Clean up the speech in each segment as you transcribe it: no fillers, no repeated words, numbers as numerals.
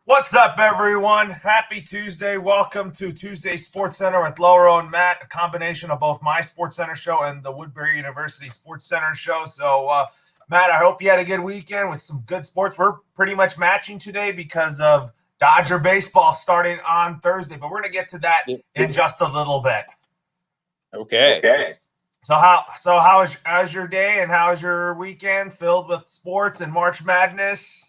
What's up, everyone? Happy Tuesday. Welcome to Tuesday Sportscenter with Loro and Matt, a combination of both my Sportscenter show and the Woodbury University Sportscenter show. So, Matt, I hope you had a good weekend with some good sports. We're pretty much matching today because of Dodger baseball starting on Thursday, but we're going to get to that in just a little bit. Okay. So how's your day and how's your weekend filled with sports and March Madness?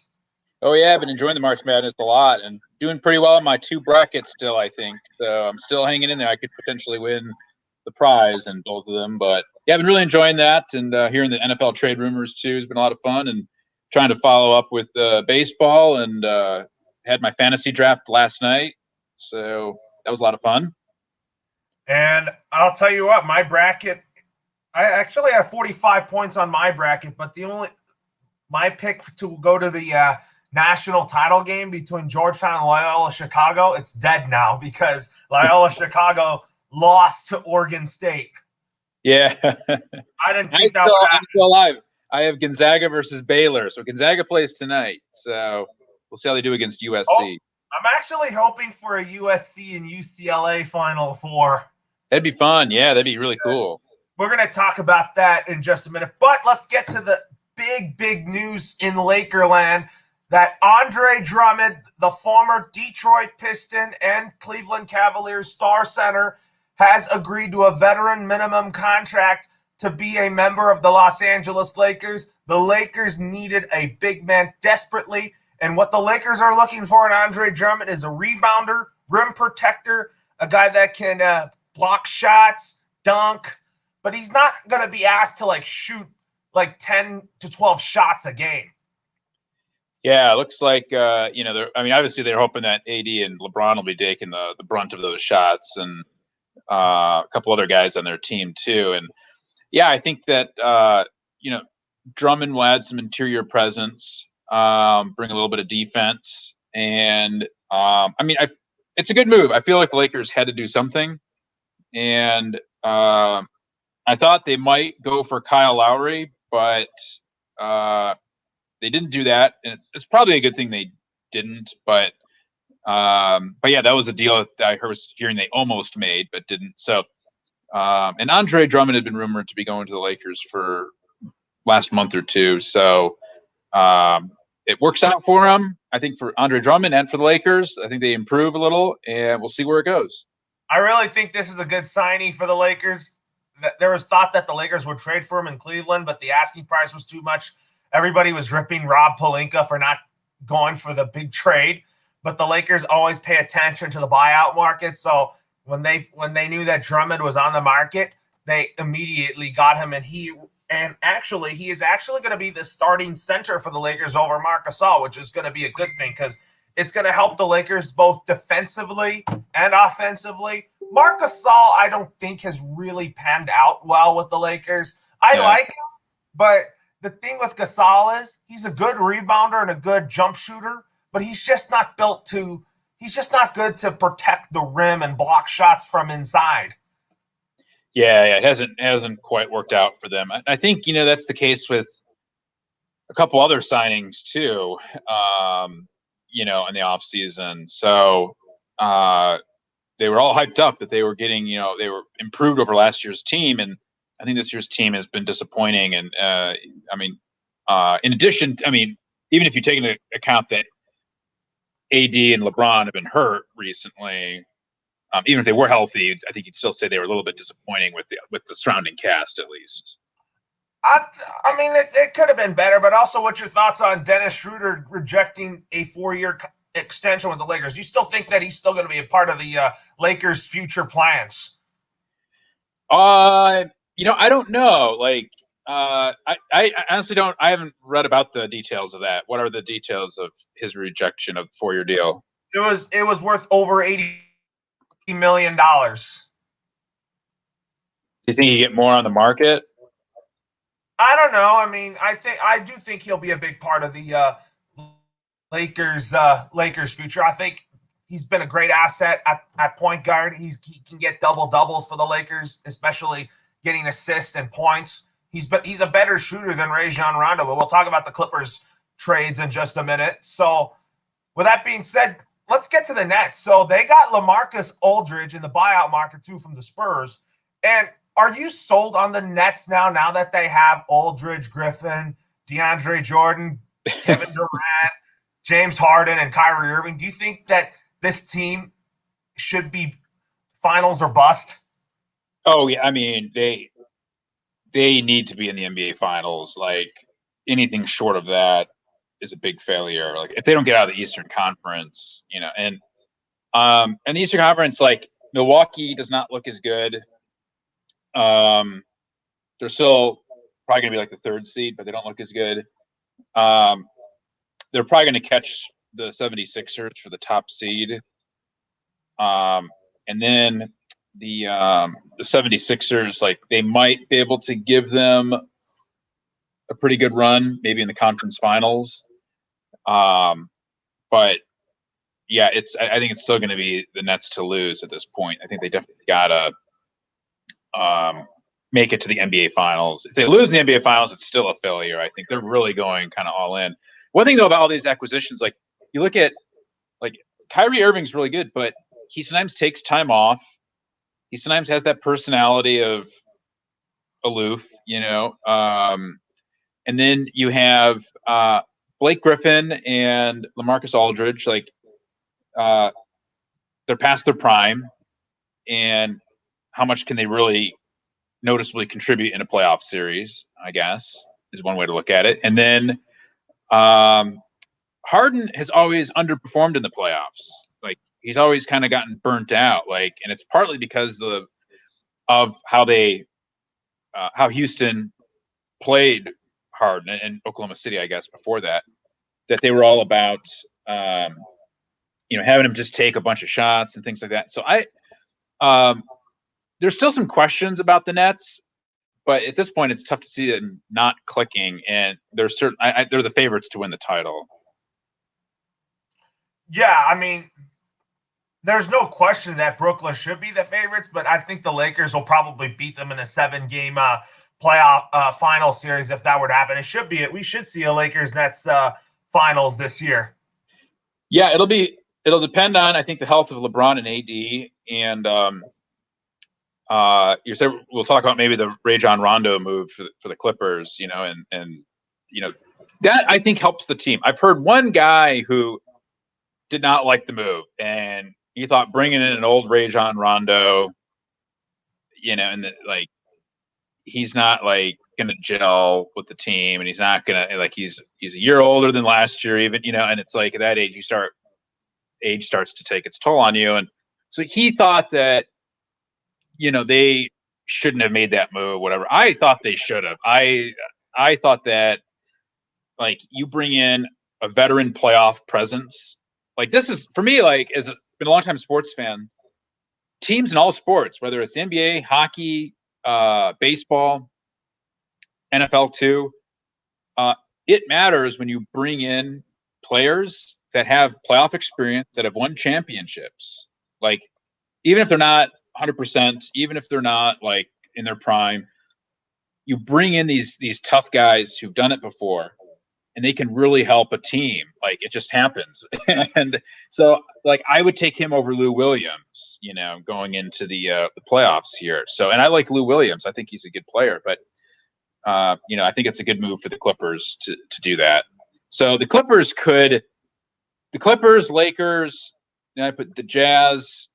Oh, yeah, I've been enjoying the March Madness a lot and doing pretty well in my two brackets still, I think. So I'm still hanging in there. I could potentially win the prize in both of them. But, yeah, I've been really enjoying that. And hearing the NFL trade rumors, too, has been a lot of fun. And trying to follow up with baseball and had my fantasy draft last night. So that was a lot of fun. And I'll tell you what, my bracket, I actually have 45 points on my bracket, but my pick to go to the national title game between Georgetown and Loyola Chicago, it's dead now because Loyola Chicago lost to Oregon State. Yeah. I didn't think that was I'm still alive. I have Gonzaga versus Baylor. So Gonzaga plays tonight. So we'll see how they do against USC. I'm actually hoping for a USC and UCLA Final Four. That'd be fun. Yeah, that'd be really cool. We're going to talk about that in just a minute. But let's get to the big news in Lakerland that Andre Drummond, the former Detroit Piston and Cleveland Cavaliers star center, has agreed to a veteran minimum contract to be a member of the Los Angeles Lakers. The Lakers needed a big man desperately, and what the Lakers are looking for in Andre Drummond is a rebounder, rim protector, a guy that can block shots, dunk, but he's not going to be asked to shoot 10 to 12 shots a game. Yeah, it looks like obviously they're hoping that AD and LeBron will be taking the brunt of those shots, and a couple other guys on their team too. And yeah, I think that Drummond will add some interior presence, bring a little bit of defense, and it's a good move. I feel like the Lakers had to do something, and I thought they might go for Kyle Lowry, but they didn't do that, and it's probably a good thing they didn't. But yeah, that was a deal that I was hearing they almost made, but didn't. So, and Andre Drummond had been rumored to be going to the Lakers for last month or two. So it works out for him. I think for Andre Drummond and for the Lakers, I think they improve a little, and we'll see where it goes. I really think this is a good signing for the Lakers. There was thought that the Lakers would trade for him in Cleveland, but the asking price was too much. Everybody was ripping Rob Pelinka for not going for the big trade, but the Lakers always pay attention to the buyout market. So when they knew that Drummond was on the market, they immediately got him, and he is actually going to be the starting center for the Lakers over Marc Gasol, which is going to be a good thing because it's going to help the Lakers both defensively and offensively. Marc Gasol, I don't think has really panned out well with the Lakers. I like him, but the thing with Gasol is he's a good rebounder and a good jump shooter, but he's just not good to protect the rim and block shots from inside. Yeah, it hasn't quite worked out for them. I think that's the case with a couple other signings too. In the offseason. So they were all hyped up that they were getting, they were improved over last year's team, and I think this year's team has been disappointing. And in addition, even if you take into account that AD and LeBron have been hurt recently, even if they were healthy, I think you'd still say they were a little bit disappointing with the surrounding cast, at least. It could have been better, but also, what's your thoughts on Dennis Schroeder rejecting a 4-year extension with the Lakers? You still think that he's still going to be a part of the Lakers' future plans? I don't know. I honestly don't. I haven't read about the details of that. What are the details of his rejection of the 4-year deal? It was worth over $80 million. Do you think you get more on the market? I don't know. I do think he'll be a big part of the Lakers' future. I think he's been a great asset at point guard. He can get double-doubles for the Lakers, especially getting assists and points. He's a better shooter than Rajon Rondo, but we'll talk about the Clippers trades in just a minute. So with that being said, let's get to the Nets. So they got LaMarcus Aldridge in the buyout market too from the Spurs. And are you sold on the Nets now that they have Aldridge, Griffin, DeAndre Jordan, Kevin Durant, James Harden, and Kyrie Irving? Do you think that this team should be finals or bust? Oh yeah, I mean they need to be in the NBA finals. Like anything short of that is a big failure. Like if they don't get out of the Eastern Conference, and the Eastern Conference, like Milwaukee does not look as good. They're still probably going to be like the third seed, but they don't look as good. They're probably going to catch the 76ers for the top seed. And then the 76ers, like they might be able to give them a pretty good run, maybe in the conference finals. But yeah, I think it's still going to be the Nets to lose at this point. I think they definitely gotta make it to the NBA finals. If they lose in the NBA finals, it's still a failure. I think they're really going kind of all in. One thing though about all these acquisitions, like you look at like Kyrie Irving's really good, but he sometimes takes time off. He sometimes has that personality of aloof, and then you have Blake Griffin and LaMarcus Aldridge, like they're past their prime, and how much can they really noticeably contribute in a playoff series, I guess, is one way to look at it. And then Harden has always underperformed in the playoffs. Like he's always kind of gotten burnt out. Like, and it's partly because of how how Houston played Harden and Oklahoma City, I guess, before that they were all about having him just take a bunch of shots and things like that. So there's still some questions about the Nets, but at this point, it's tough to see them not clicking. And they're they're the favorites to win the title. Yeah, I mean, there's no question that Brooklyn should be the favorites, but I think the Lakers will probably beat them in a 7-game playoff final series if that were to happen. We should see a Lakers Nets finals this year. Yeah, it'll depend on, I think, the health of LeBron and AD, and you said we'll talk about maybe the Rajon Rondo move for the Clippers, and that I think helps the team. I've heard one guy who did not like the move, and he thought bringing in an old Rajon Rondo, and he's not like gonna gel with the team, and he's not gonna he's a year older than last year, even and it's like at that age age starts to take its toll on you, and so he thought that they shouldn't have made that move, whatever. I thought they should have. I thought that you bring in a veteran playoff presence. Like this is for me, as been a long time sports fan, teams in all sports, whether it's NBA, hockey, baseball, NFL too, it matters when you bring in players that have playoff experience, that have won championships. Like even if they're not 100%, even if they're not in their prime, you bring in these tough guys who've done it before, and they can really help a team. It just happens. And so I would take him over Lou Williams, going into the playoffs here. So, and I like Lou Williams. I think he's a good player, but I think it's a good move for the Clippers to do that. So the Clippers, Lakers, then I put the Jazz,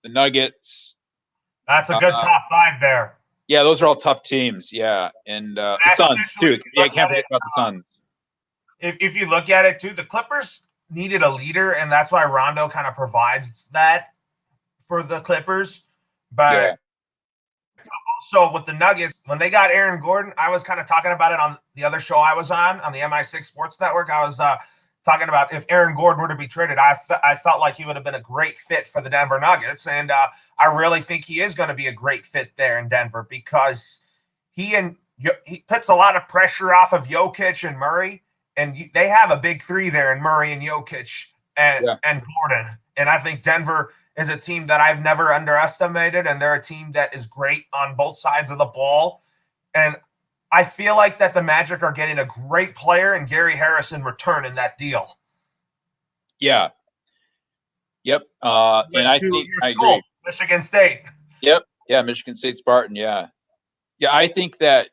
the Nuggets. That's a good top 5 there. Yeah, those are all tough teams. Yeah, and the Suns too. Yeah, I can't forget about the Suns. If you look at it too, the Clippers needed a leader, and that's why Rondo kind of provides that for the Clippers. But also with the Nuggets, when they got Aaron Gordon, I was kind of talking about it on the other show I was on the MI6 Sports Network. I was talking about if Aaron Gordon were to be traded, I felt like he would have been a great fit for the Denver Nuggets. And I really think he is going to be a great fit there in Denver because he puts a lot of pressure off of Jokic and Murray. And they have a big three there in Murray and Jokic and Gordon. And I think Denver is a team that I've never underestimated, and they're a team that is great on both sides of the ball. And I feel like that the Magic are getting a great player and Gary Harris in return in that deal. Yeah. Yep. And I think Your I school, agree. Michigan State. Yep. Yeah. Michigan State Spartan. Yeah. Yeah. I think that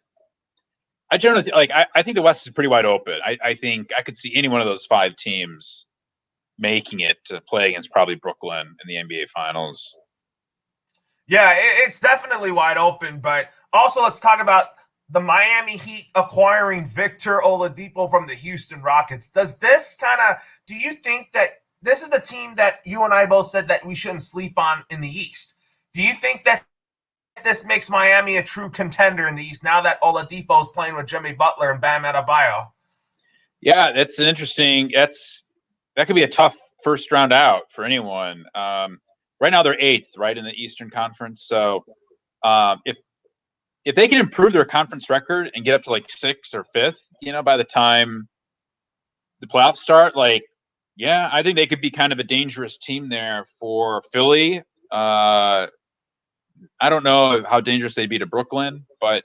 I generally I think the West is pretty wide open. I think I could see any one of those 5 teams making it to play against probably Brooklyn in the NBA Finals. Yeah, it's definitely wide open. But also, let's talk about the Miami Heat acquiring Victor Oladipo from the Houston Rockets. Do you think that this is a team that you and I both said that we shouldn't sleep on in the East? Do you think that this makes Miami a true contender in the East now that Oladipo is playing with Jimmy Butler and Bam Adebayo? Yeah, that's an interesting. That could be a tough first round out for anyone. Right now they're 8th, right, in the Eastern Conference. So if they can improve their conference record and get up to like 6th or 5th, by the time the playoffs start, yeah, I think they could be kind of a dangerous team there for Philly. I don't know how dangerous they'd be to Brooklyn, but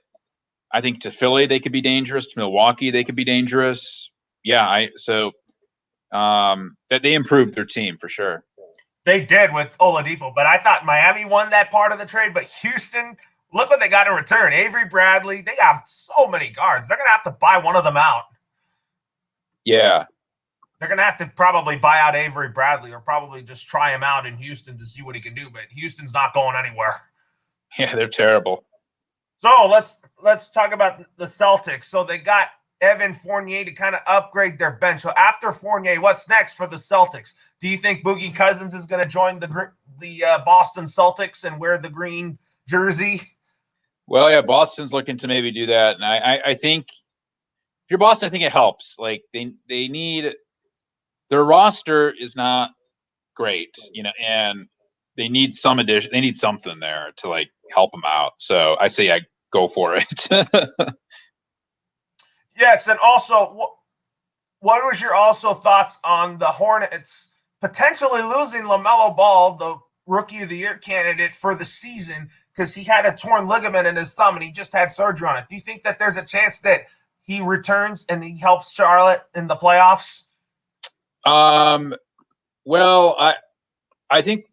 I think to Philly they could be dangerous. To Milwaukee they could be dangerous. Yeah, that they improved their team for sure. They did with Oladipo, but I thought Miami won that part of the trade. But Houston, look what they got in return. Avery Bradley, they have so many guards. They're going to have to buy one of them out. Yeah. They're going to have to probably buy out Avery Bradley or probably just try him out in Houston to see what he can do. But Houston's not going anywhere. Yeah, they're terrible. So let's talk about the Celtics. So they got Evan Fournier to kind of upgrade their bench. So after Fournier, what's next for the Celtics? Do you think Boogie Cousins is going to join the Boston Celtics and wear the green jersey? Well, yeah, Boston's looking to maybe do that, and I think if you're Boston, I think it helps. Like they need their roster is not great, and they need some addition. They need something there to help them out. So I say I go for it. Yes, and also, what was your thoughts on the Hornets potentially losing LaMelo Ball, the Rookie of the Year candidate for the season, because he had a torn ligament in his thumb and he just had surgery on it? Do you think that there's a chance that he returns and he helps Charlotte in the playoffs? Well, I think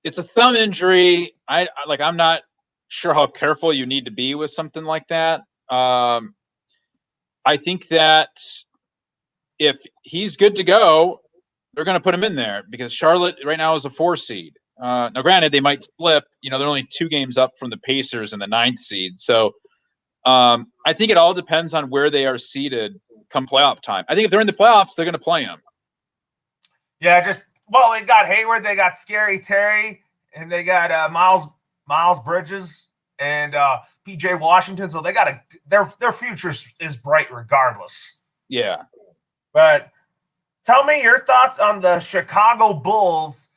it's a thumb injury. I'm not sure how careful you need to be with something like that. I think that if he's good to go, they're going to put him in there because Charlotte right now is a 4 seed. Now, granted, they might slip. They're only 2 games up from the Pacers in the 9th seed. So I think it all depends on where they are seated come playoff time. I think if they're in the playoffs, they're going to play him. Yeah, they got Hayward, they got Scary Terry, and they got Miles Bridges and PJ Washington. So they got their future is bright regardless. Yeah. But tell me your thoughts on the Chicago Bulls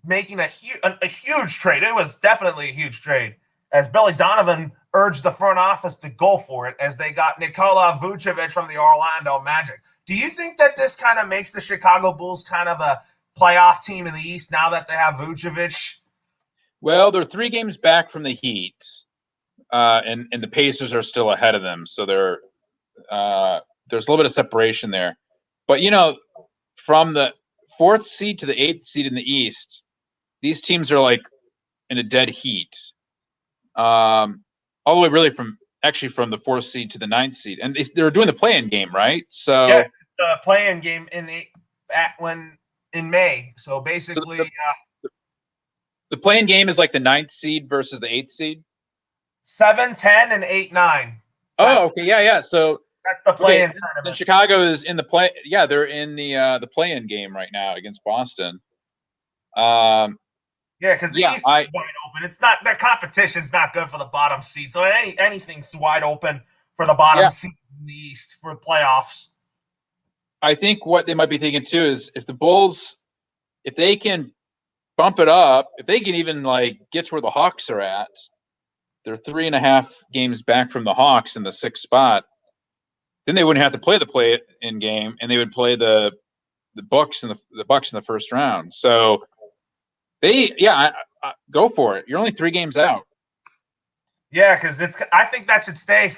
making a huge trade. It was definitely a huge trade as Billy Donovan urged the front office to go for it as they got Nikola Vucevic from the Orlando Magic. Do you think that this kind of makes the Chicago Bulls kind of a playoff team in the East now that they have Vucevic? Well, they're 3 games back from the Heat, and the Pacers are still ahead of them. So there's a little bit of separation there. But, from the 4th seed to the 8th seed in the East, these teams are in a dead heat. All the way really from the 4th seed to the 9th seed. And they're doing the play-in game, right? So yeah, the play-in game in May. So basically, the play-in game is the 9th seed versus the 8th seed? 7, 10, and 8, 9. Oh, okay. Yeah. So that's the play-in tournament. Then Chicago is in the play. Yeah, they're in the play-in game right now against Boston. Yeah, because the East is wide open. It's not their competition's not good for the bottom seed. So anything's wide open for the bottom seed in the East for the playoffs. I think what they might be thinking too is if the Bulls, if they can bump it up, if they can even get to where the Hawks are at, they're 3.5 games back from the Hawks in the 6th spot. Then they wouldn't have to play the play-in game, and they would play the Bucks in the Bucks in the first round. So go for it. You're only 3 games out. Yeah, because I think that should stay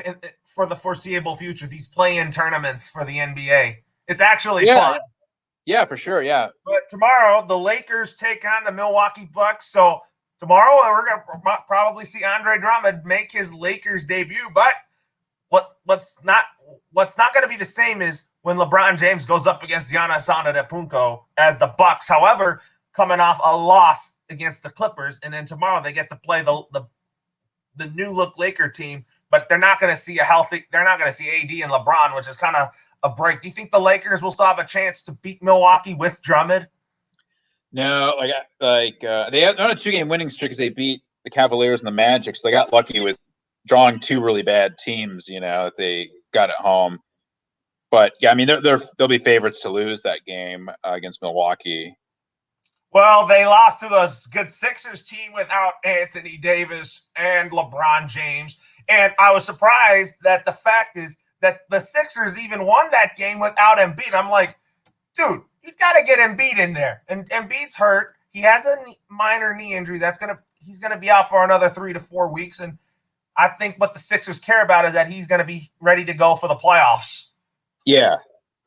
for the foreseeable future. These play-in tournaments for the NBA, it's actually fun. Yeah, for sure. Yeah. But tomorrow, the Lakers take on the Milwaukee Bucks. So tomorrow, we're going to probably see Andre Drummond make his Lakers debut. But what's not going to be the same is when LeBron James goes up against Giannis Antetokounmpo as the Bucks. However, coming off a loss against the Clippers, and then tomorrow they get to play the new look Laker team, but they're not going to see they're not going to see AD and LeBron, which is kind of a break. Do you think the Lakers will still have a chance to beat Milwaukee with Drummond? No, they're on a 2-game winning streak because they beat the Cavaliers and the Magic, so they got lucky with drawing 2 really bad teams, that they got at home. But yeah, I mean, they'll be favorites to lose that game against Milwaukee. Well, they lost to a good Sixers team without Anthony Davis and LeBron James. And I was surprised that the fact is that the Sixers even won that game without Embiid. I'm like, dude, you got to get Embiid in there. And Embiid's hurt. He has a minor knee injury. He's going to be out for another 3 to 4 weeks. And I think what the Sixers care about is that he's going to be ready to go for the playoffs. Yeah.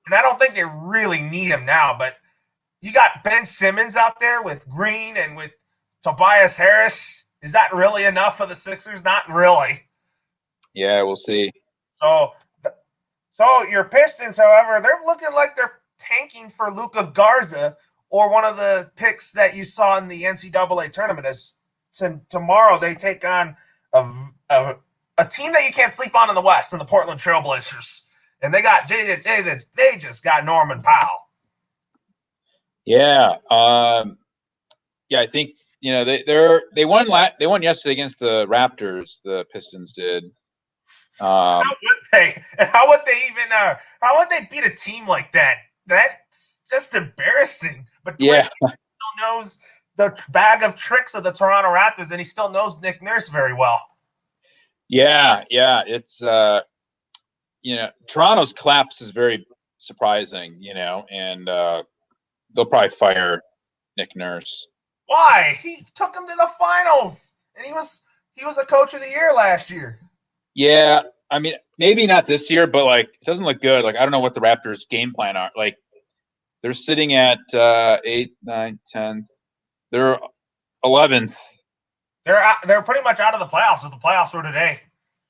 And I don't think they really need him now, but you got Ben Simmons out there with Green and with Tobias Harris. Is that really enough for the Sixers? Not really. Yeah, we'll see. So your Pistons, however, they're looking like they're tanking for Luka Garza or one of the picks that you saw in the NCAA tournament. As tomorrow they take on a team that you can't sleep on in the West, in the Portland Trailblazers. And they just got Norman Powell. Yeah. I think they won yesterday against the Raptors. The Pistons did. How would they beat a team like that? That's just embarrassing. But yeah, still knows the bag of tricks of the Toronto Raptors, and he still knows Nick Nurse very well. Yeah. It's Toronto's collapse is very surprising. And they'll probably fire Nick Nurse. Why? He took him to the finals, and he was a coach of the year last year. Yeah, I mean, maybe not this year, but it doesn't look good. I don't know what the Raptors' game plan are. They're sitting at 8th, 9th, 10th. They're 11th. They're pretty much out of the playoffs if the playoffs were today.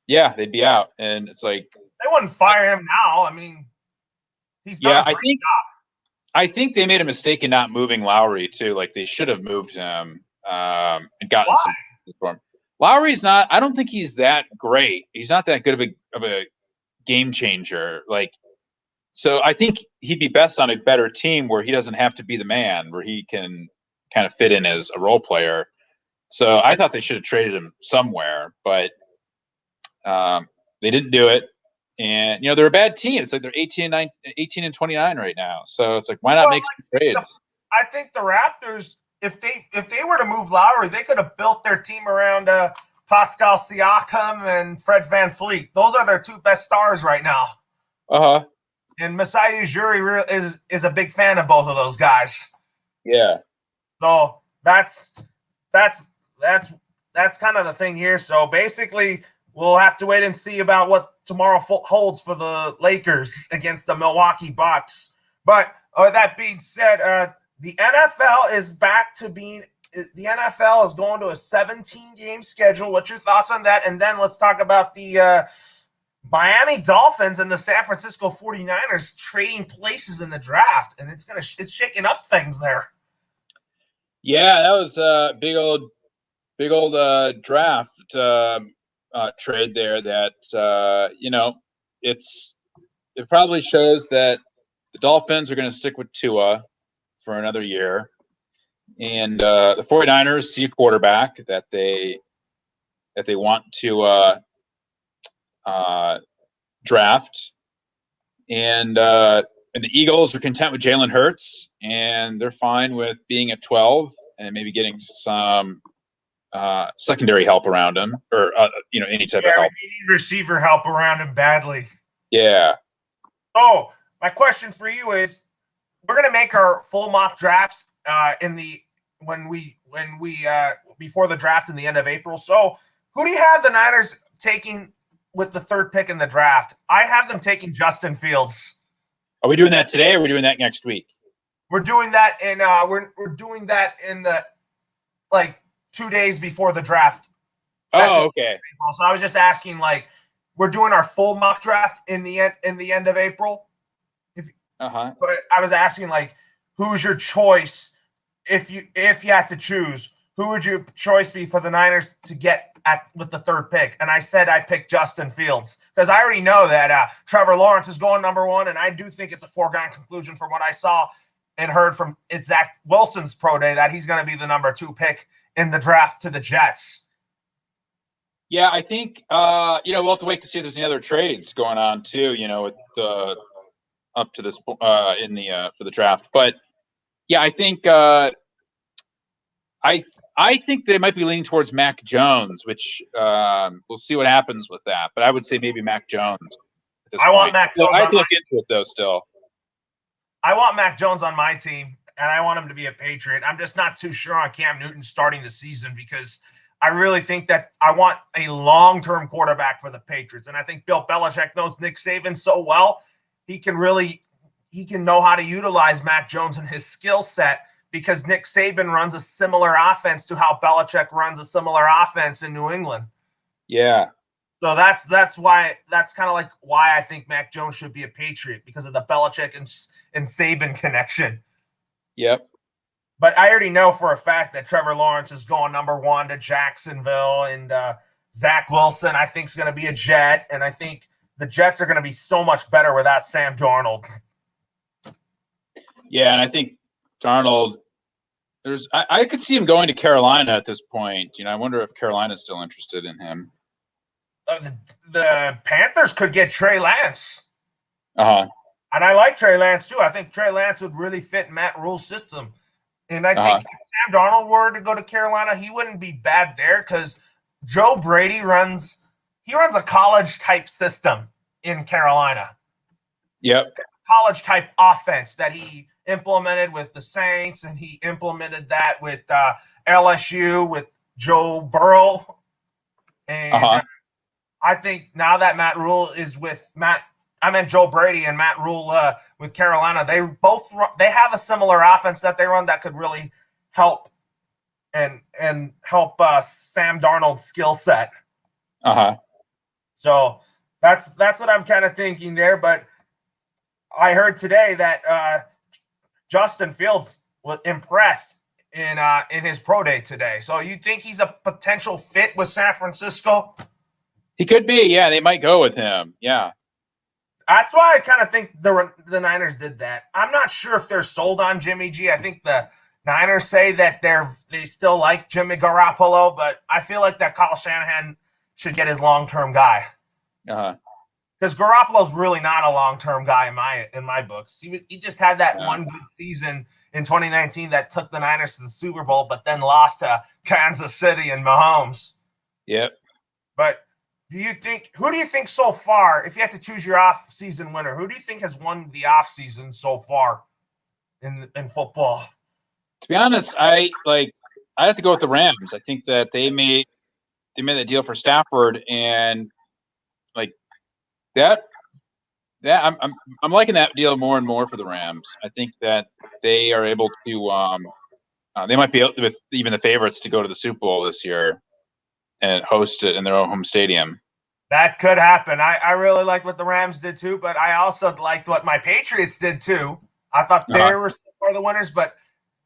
Yeah, they'd be out, and it's like they wouldn't fire him now. I mean, he's done a great job. I think they made a mistake in not moving Lowry too. They should have moved him and gotten some for him. Lowry's not. I don't think he's that great. He's not that good of a game changer. So I think he'd be best on a better team where he doesn't have to be the man, where he can kind of fit in as a role player. So I thought they should have traded him somewhere, but they didn't do it. And they're a bad team. It's they're 18 and 29 right now. So it's why not make some trades? I think the Raptors, if they were to move Lowry, they could have built their team around Pascal Siakam and Fred VanVleet. Those are their 2 best stars right now. And Masai Ujiri is a big fan of both of those guys. Yeah. So that's kind of the thing here. So basically, we'll have to wait and see about what tomorrow holds for the Lakers against the Milwaukee Bucks. But that being said, the NFL is back to being – the NFL is going to a 17-game schedule. What's your thoughts on that? And then let's talk about the Miami Dolphins and the San Francisco 49ers trading places in the draft. And it's shaking up things there. Yeah, that was a big old draft trade there that it probably shows that the Dolphins are going to stick with Tua for another year, and the 49ers see a quarterback that they want to draft, and the Eagles are content with Jalen Hurts, and they're fine with being at 12 and maybe getting some secondary help around him, or any type of help. We need receiver help around him badly. Yeah. Oh, my question for you is: we're gonna make our full mock drafts before the draft in the end of April. So, who do you have the Niners taking with the 3rd pick in the draft? I have them taking Justin Fields. Are we doing that today, or are we doing that next week? We're doing that in we're doing that in the like 2 days before the draft. Oh, okay. So I was just asking, like, we're doing our full mock draft in the end of April. But I was asking, like, who's your choice if you had to choose? Who would your choice be for the Niners to get with the third pick? And I said I picked Justin Fields because I already know that Trevor Lawrence is going number one, and I do think it's a foregone conclusion from what I saw and heard from Zach Wilson's pro day that he's going to be the number 2 pick in the draft to the Jets. Yeah, I think we'll have to wait to see if there's any other trades going on too. With the up to this in the for the draft, but yeah, I think I think they might be leaning towards Mac Jones, which we'll see what happens with that. But I would say maybe Mac Jones at this point. Want Mac Jones. I have to look into it though. Still, I want Mac Jones on my team, and I want him to be a Patriot. I'm just not too sure on Cam Newton starting the season because I really think that I want a long-term quarterback for the Patriots. And I think Bill Belichick knows Nick Saban so well. He can know how to utilize Mac Jones and his skill set because Nick Saban runs a similar offense to how Belichick runs a similar offense in New England. Yeah. So that's kind of like why I think Mac Jones should be a Patriot because of the Belichick and Saban connection. Yep. But I already know for a fact that Trevor Lawrence is going number 1 to Jacksonville, and Zach Wilson, I think, is going to be a Jet, and I think the Jets are going to be so much better without Sam Darnold. Yeah, and I think Darnold, I could see him going to Carolina at this point. I wonder if Carolina's still interested in him. The Panthers could get Trey Lance. And I like Trey Lance too. I think Trey Lance would really fit Matt Rule's system. And I think if Sam Darnold were to go to Carolina, he wouldn't be bad there because Joe Brady runs a college-type system in Carolina. Yep. College-type offense that he implemented with the Saints, and he implemented that with LSU with Joe Burrow. And I think now that Matt Rule is with Joe Brady and Matt Rule with Carolina, they have a similar offense that they run that could really help and help Sam Darnold's skill set. So that's what I'm kind of thinking there. But I heard today that Justin Fields was impressed in his pro day today. So you think he's a potential fit with San Francisco? He could be. Yeah, they might go with him. Yeah. That's why I kind of think the Niners did that. I'm not sure if they're sold on Jimmy G. I think the Niners say that they still like Jimmy Garoppolo, but I feel like that Kyle Shanahan should get his long-term guy. Because Garoppolo's really not a long-term guy in my books. He just had that one good season in 2019 that took the Niners to the Super Bowl, but then lost to Kansas City and Mahomes. Yep. But who do you think so far, if you had to choose your off-season winner, who do you think has won the off-season so far in football? To be honest, I have to go with the Rams. I think that they made that deal for Stafford, and like that I'm liking that deal more and more for the Rams. I think that they are able to they might be with even the favorites to go to the Super Bowl this year and host it in their own home stadium. That could happen. I really liked what the Rams did too, but I also liked what my Patriots did too. I thought they were the winners, but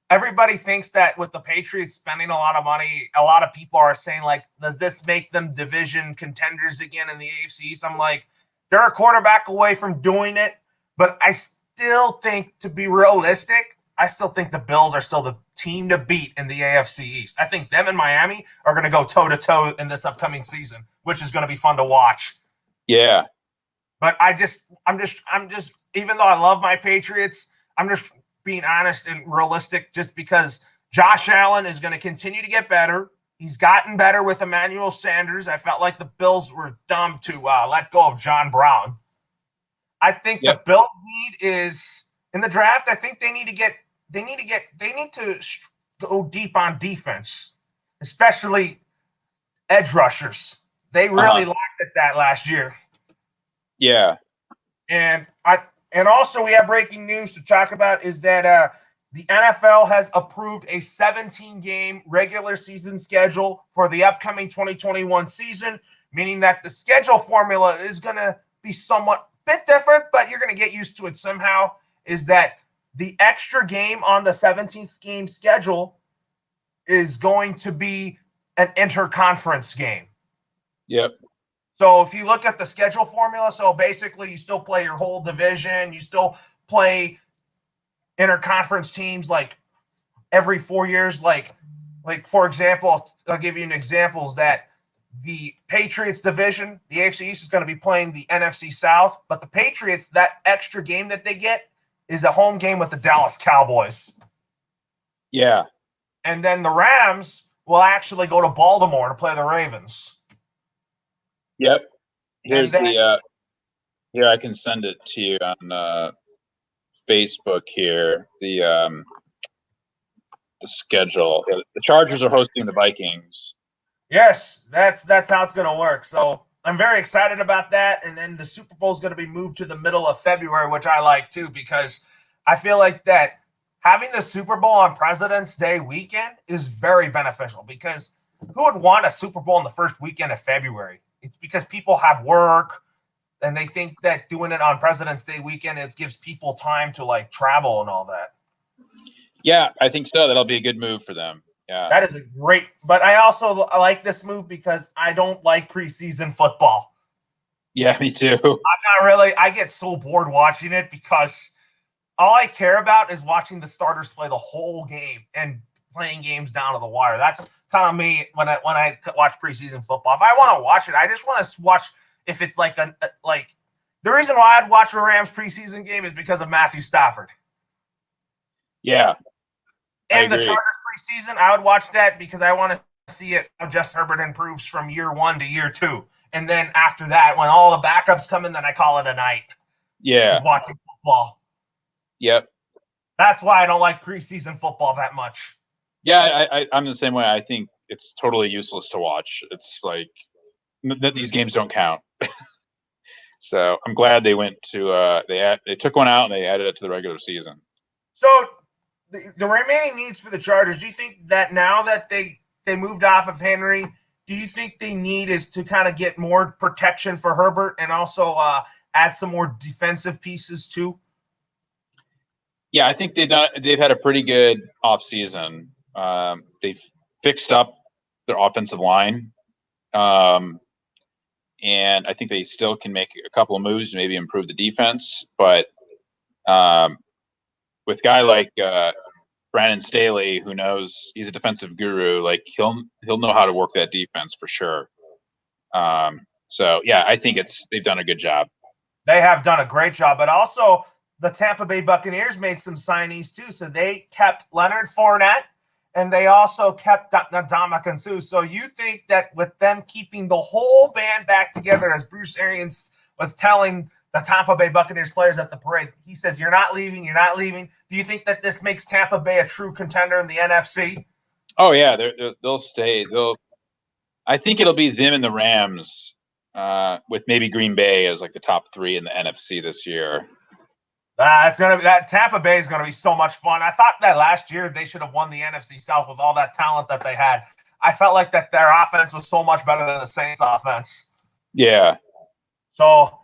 everybody thinks that with the Patriots spending a lot of money, a lot of people are saying, like, does this make them division contenders again in the AFC East? I'm like, they're a quarterback away from doing it, but I still think, to be realistic, I still think the Bills are still the team to beat in the AFC East. I think them and Miami are going to go toe-to-toe in this upcoming season, which is going to be fun to watch. Yeah. But I'm just, even though I love my Patriots, I'm just being honest and realistic just because Josh Allen is going to continue to get better. He's gotten better with Emmanuel Sanders. I felt like the Bills were dumb to let go of John Brown. I think the Bills need is in the draft. I think they need to go deep on defense, especially edge rushers. They really lacked at that last year. Yeah. And also we have breaking news to talk about is that the NFL has approved a 17-game regular season schedule for the upcoming 2021 season, meaning that the schedule formula is going to be somewhat bit different, but you're going to get used to it somehow, is that the extra game on the 17th game schedule is going to be an interconference game. Yep. So if you look at the schedule formula, so basically you still play your whole division, you still play interconference teams like every 4 years. Like for example, I'll give you an example is that the Patriots division, the AFC East is going to be playing the NFC South, but the Patriots, that extra game that they get is a home game with the Dallas Cowboys. Yeah. And then the Rams will actually go to Baltimore to play the Ravens. Yep. Here's here I can send it to you on Facebook here. The schedule. The Chargers are hosting the Vikings. Yes, that's how it's going to work. So I'm very excited about that. And then the Super Bowl is going to be moved to the middle of February, which I like too, because I feel like that having the Super Bowl on President's Day weekend is very beneficial, because who would want a Super Bowl in the first weekend of February? It's because people have work and they think that doing it on President's Day weekend, it gives people time to like travel and all that. Yeah, I think so. That'll be a good move for them. Yeah. That is a great, but I also like this move because I don't like preseason football. Yeah, me too. I'm not really, I get so bored watching it because all I care about is watching the starters play the whole game and playing games down to the wire. That's kind of me when I watch preseason football. If I want to watch it, I just want to watch if it's like the reason why I'd watch a Rams preseason game is because of Matthew Stafford. Yeah. And the Chargers preseason, I would watch that because I want to see it how Justin Herbert improves from year 1 to year 2. And then after that, when all the backups come in, then I call it a night. Yeah. Watching football. Yep. That's why I don't like preseason football that much. Yeah, I'm the same way. I think it's totally useless to watch. It's like these games don't count. So I'm glad they went to they took one out and they added it to the regular season. So the remaining needs for the Chargers, do you think that now that they moved off of Henry, do you think they need is to kind of get more protection for Herbert and also add some more defensive pieces too? Yeah, I think they've had a pretty good offseason. They've fixed up their offensive line. And I think they still can make a couple of moves to maybe improve the defense. But with a guy like Brandon Staley, who knows he's a defensive guru, like he'll know how to work that defense for sure. So yeah, I think they've done a good job. They have done a great job, but also the Tampa Bay Buccaneers made some signings too. So they kept Leonard Fournette, and they also kept Ndamukong Suh. So you think that with them keeping the whole band back together, as Bruce Arians was telling the Tampa Bay Buccaneers players at the parade, he says, "You're not leaving. You're not leaving." Do you think that this makes Tampa Bay a true contender in the NFC? Oh yeah, they'll stay. I think it'll be them and the Rams, with maybe Green Bay as like the top 3 in the NFC this year. That Tampa Bay is gonna be so much fun. I thought that last year they should have won the NFC South with all that talent that they had. I felt like that their offense was so much better than the Saints offense. Yeah. So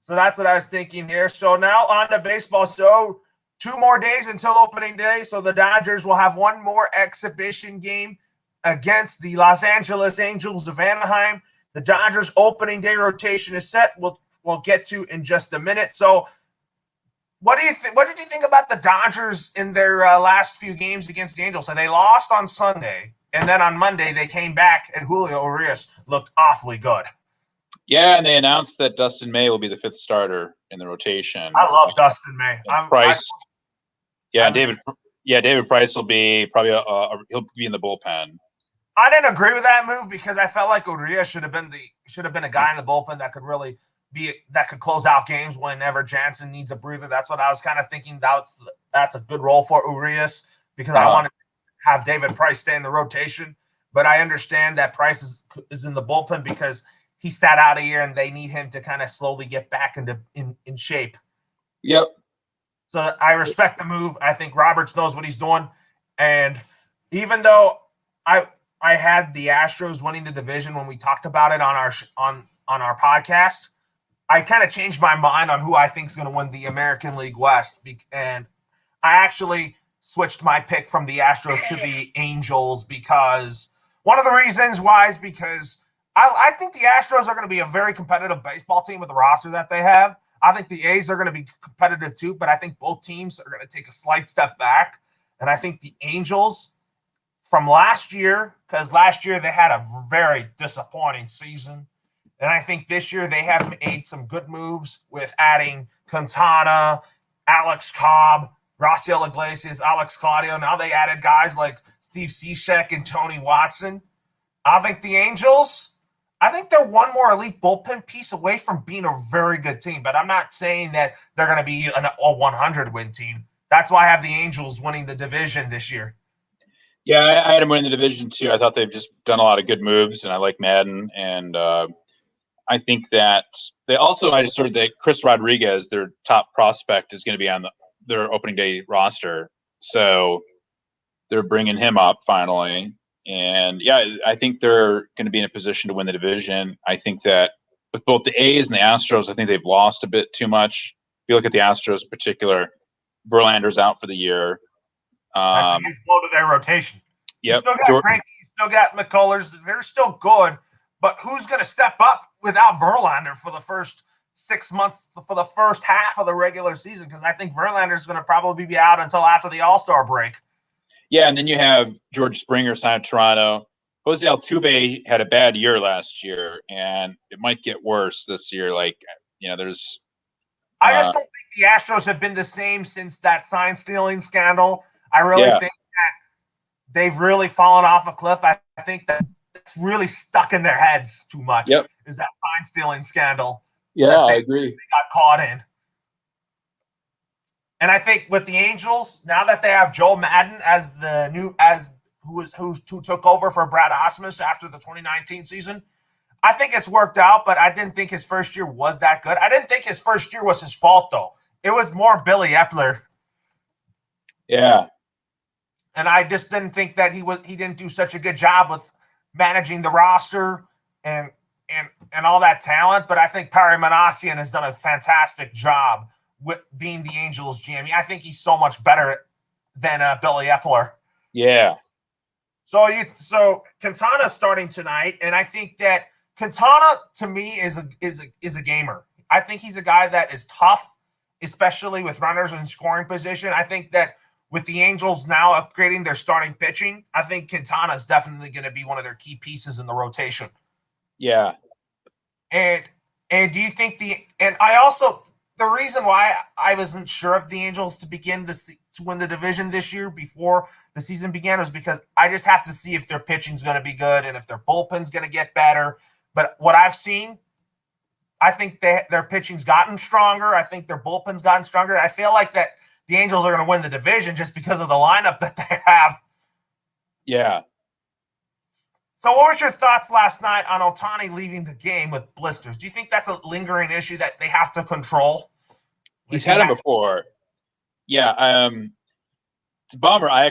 that's what I was thinking here. So now on to baseball. So 2 more days until opening day. So the Dodgers will have one more exhibition game against the Los Angeles Angels of Anaheim. The Dodgers opening day rotation is set. We'll get to in just a minute. So what do you think? What did you think about the Dodgers in their last few games against the Angels? So they lost on Sunday, and then on Monday they came back, and Julio Urias looked awfully good. Yeah, and they announced that Dustin May will be the 5th starter in the rotation. I love Dustin May. David Price will be probably he'll be in the bullpen. I didn't agree with that move because I felt like Urias should have been a guy in the bullpen that could close out games whenever Jansen needs a breather. That's what I was kind of thinking. That's a good role for Urias because I want to have David Price stay in the rotation. But I understand that Price is in the bullpen because he sat out a year and they need him to kind of slowly get back in shape. Yep. So I respect the move. I think Roberts knows what he's doing. And even though I had the Astros winning the division when we talked about it on our podcast, I kind of changed my mind on who I think is going to win the American League West. And I actually switched my pick from the Astros to the Angels because one of the reasons why is because I think the Astros are going to be a very competitive baseball team with the roster that they have. I think the A's are going to be competitive too, but I think both teams are going to take a slight step back. And I think the Angels from last year, because last year they had a very disappointing season. And I think this year they have made some good moves with adding Quintana, Alex Cobb, Raciel Iglesias, Alex Claudio. Now they added guys like Steve Cishek and Tony Watson. I think the Angels, I think they're one more elite bullpen piece away from being a very good team. But I'm not saying that they're going to be a 100-win team. That's why I have the Angels winning the division this year. Yeah, I had them winning the division too. I thought they've just done a lot of good moves, and I like Madden. And I think that I just heard that Chris Rodriguez, their top prospect, is going to be on their opening day roster. So they're bringing him up finally. And yeah, I think they're going to be in a position to win the division. I think that with both the A's and the Astros, I think they've lost a bit too much. If you look at the Astros in particular, Verlander's out for the year. That's a huge blow to their rotation. Yep. You still got Greinke, you still got McCullers. They're still good, but who's going to step up without Verlander for the first 6 months, for the first half of the regular season? Because I think Verlander's going to probably be out until after the All-Star break. Yeah, and then you have George Springer signed Toronto. Jose Altuve had a bad year last year, and it might get worse this year. Like, there's. I just don't think the Astros have been the same since that sign stealing scandal. I really think that they've really fallen off a cliff. I think that it's really stuck in their heads too much. Yep. Is that sign stealing scandal? Yeah, I agree. They got caught in. And I think with the Angels, now that they have Joe Madden as who took over for Brad Osmus after the 2019 season, I think it's worked out, but I didn't think his first year was that good. I didn't think his first year was his fault, though. It was more Billy Epler. Yeah. And I just didn't think that he didn't do such a good job with managing the roster and all that talent. But I think Perry Manassian has done a fantastic job with being the Angels GM. I think he's so much better than Billy Epler. Yeah. So Quintana's starting tonight, and I think that Quintana to me is a gamer. I think he's a guy that is tough, especially with runners in scoring position. I think that with the Angels now upgrading their starting pitching, I think Quintana is definitely going to be one of their key pieces in the rotation. Yeah. And do you think the reason why I wasn't sure of the Angels to win the division this year before the season began was because I just have to see if their pitching's going to be good and if their bullpen's going to get better. But what I've seen, I think their pitching's gotten stronger. I think their bullpen's gotten stronger. I feel like that the Angels are going to win the division just because of the lineup that they have. Yeah. So what was your thoughts last night on Ohtani leaving the game with blisters? Do you think that's a lingering issue that they have to control? He's had them before. Yeah. It's a bummer. I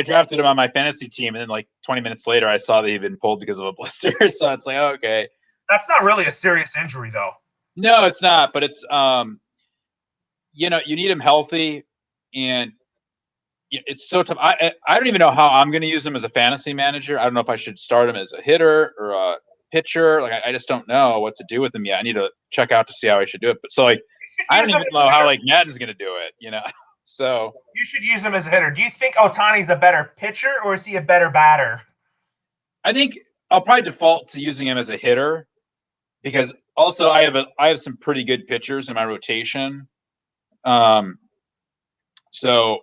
drafted him on my fantasy team, and then like 20 minutes later, I saw that he'd been pulled because of a blister. So it's like, oh, okay. That's not really a serious injury, though. No, it's not. But it's you need him healthy, and it's so tough. I don't even know how I'm going to use him as a fantasy manager. I don't know if I should start him as a hitter or a pitcher. Like I just don't know what to do with him yet. I need to check out to see how I should do it. But so like I don't even know how like Madden's going to do it. So you should use him as a hitter. Do you think Ohtani's a better pitcher or is he a better batter? I think I'll probably default to using him as a hitter because also I have some pretty good pitchers in my rotation. So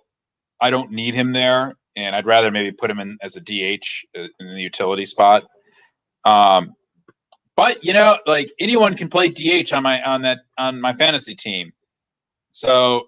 I don't need him there, and I'd rather maybe put him in as a DH in the utility spot. But like anyone can play DH on my fantasy team, so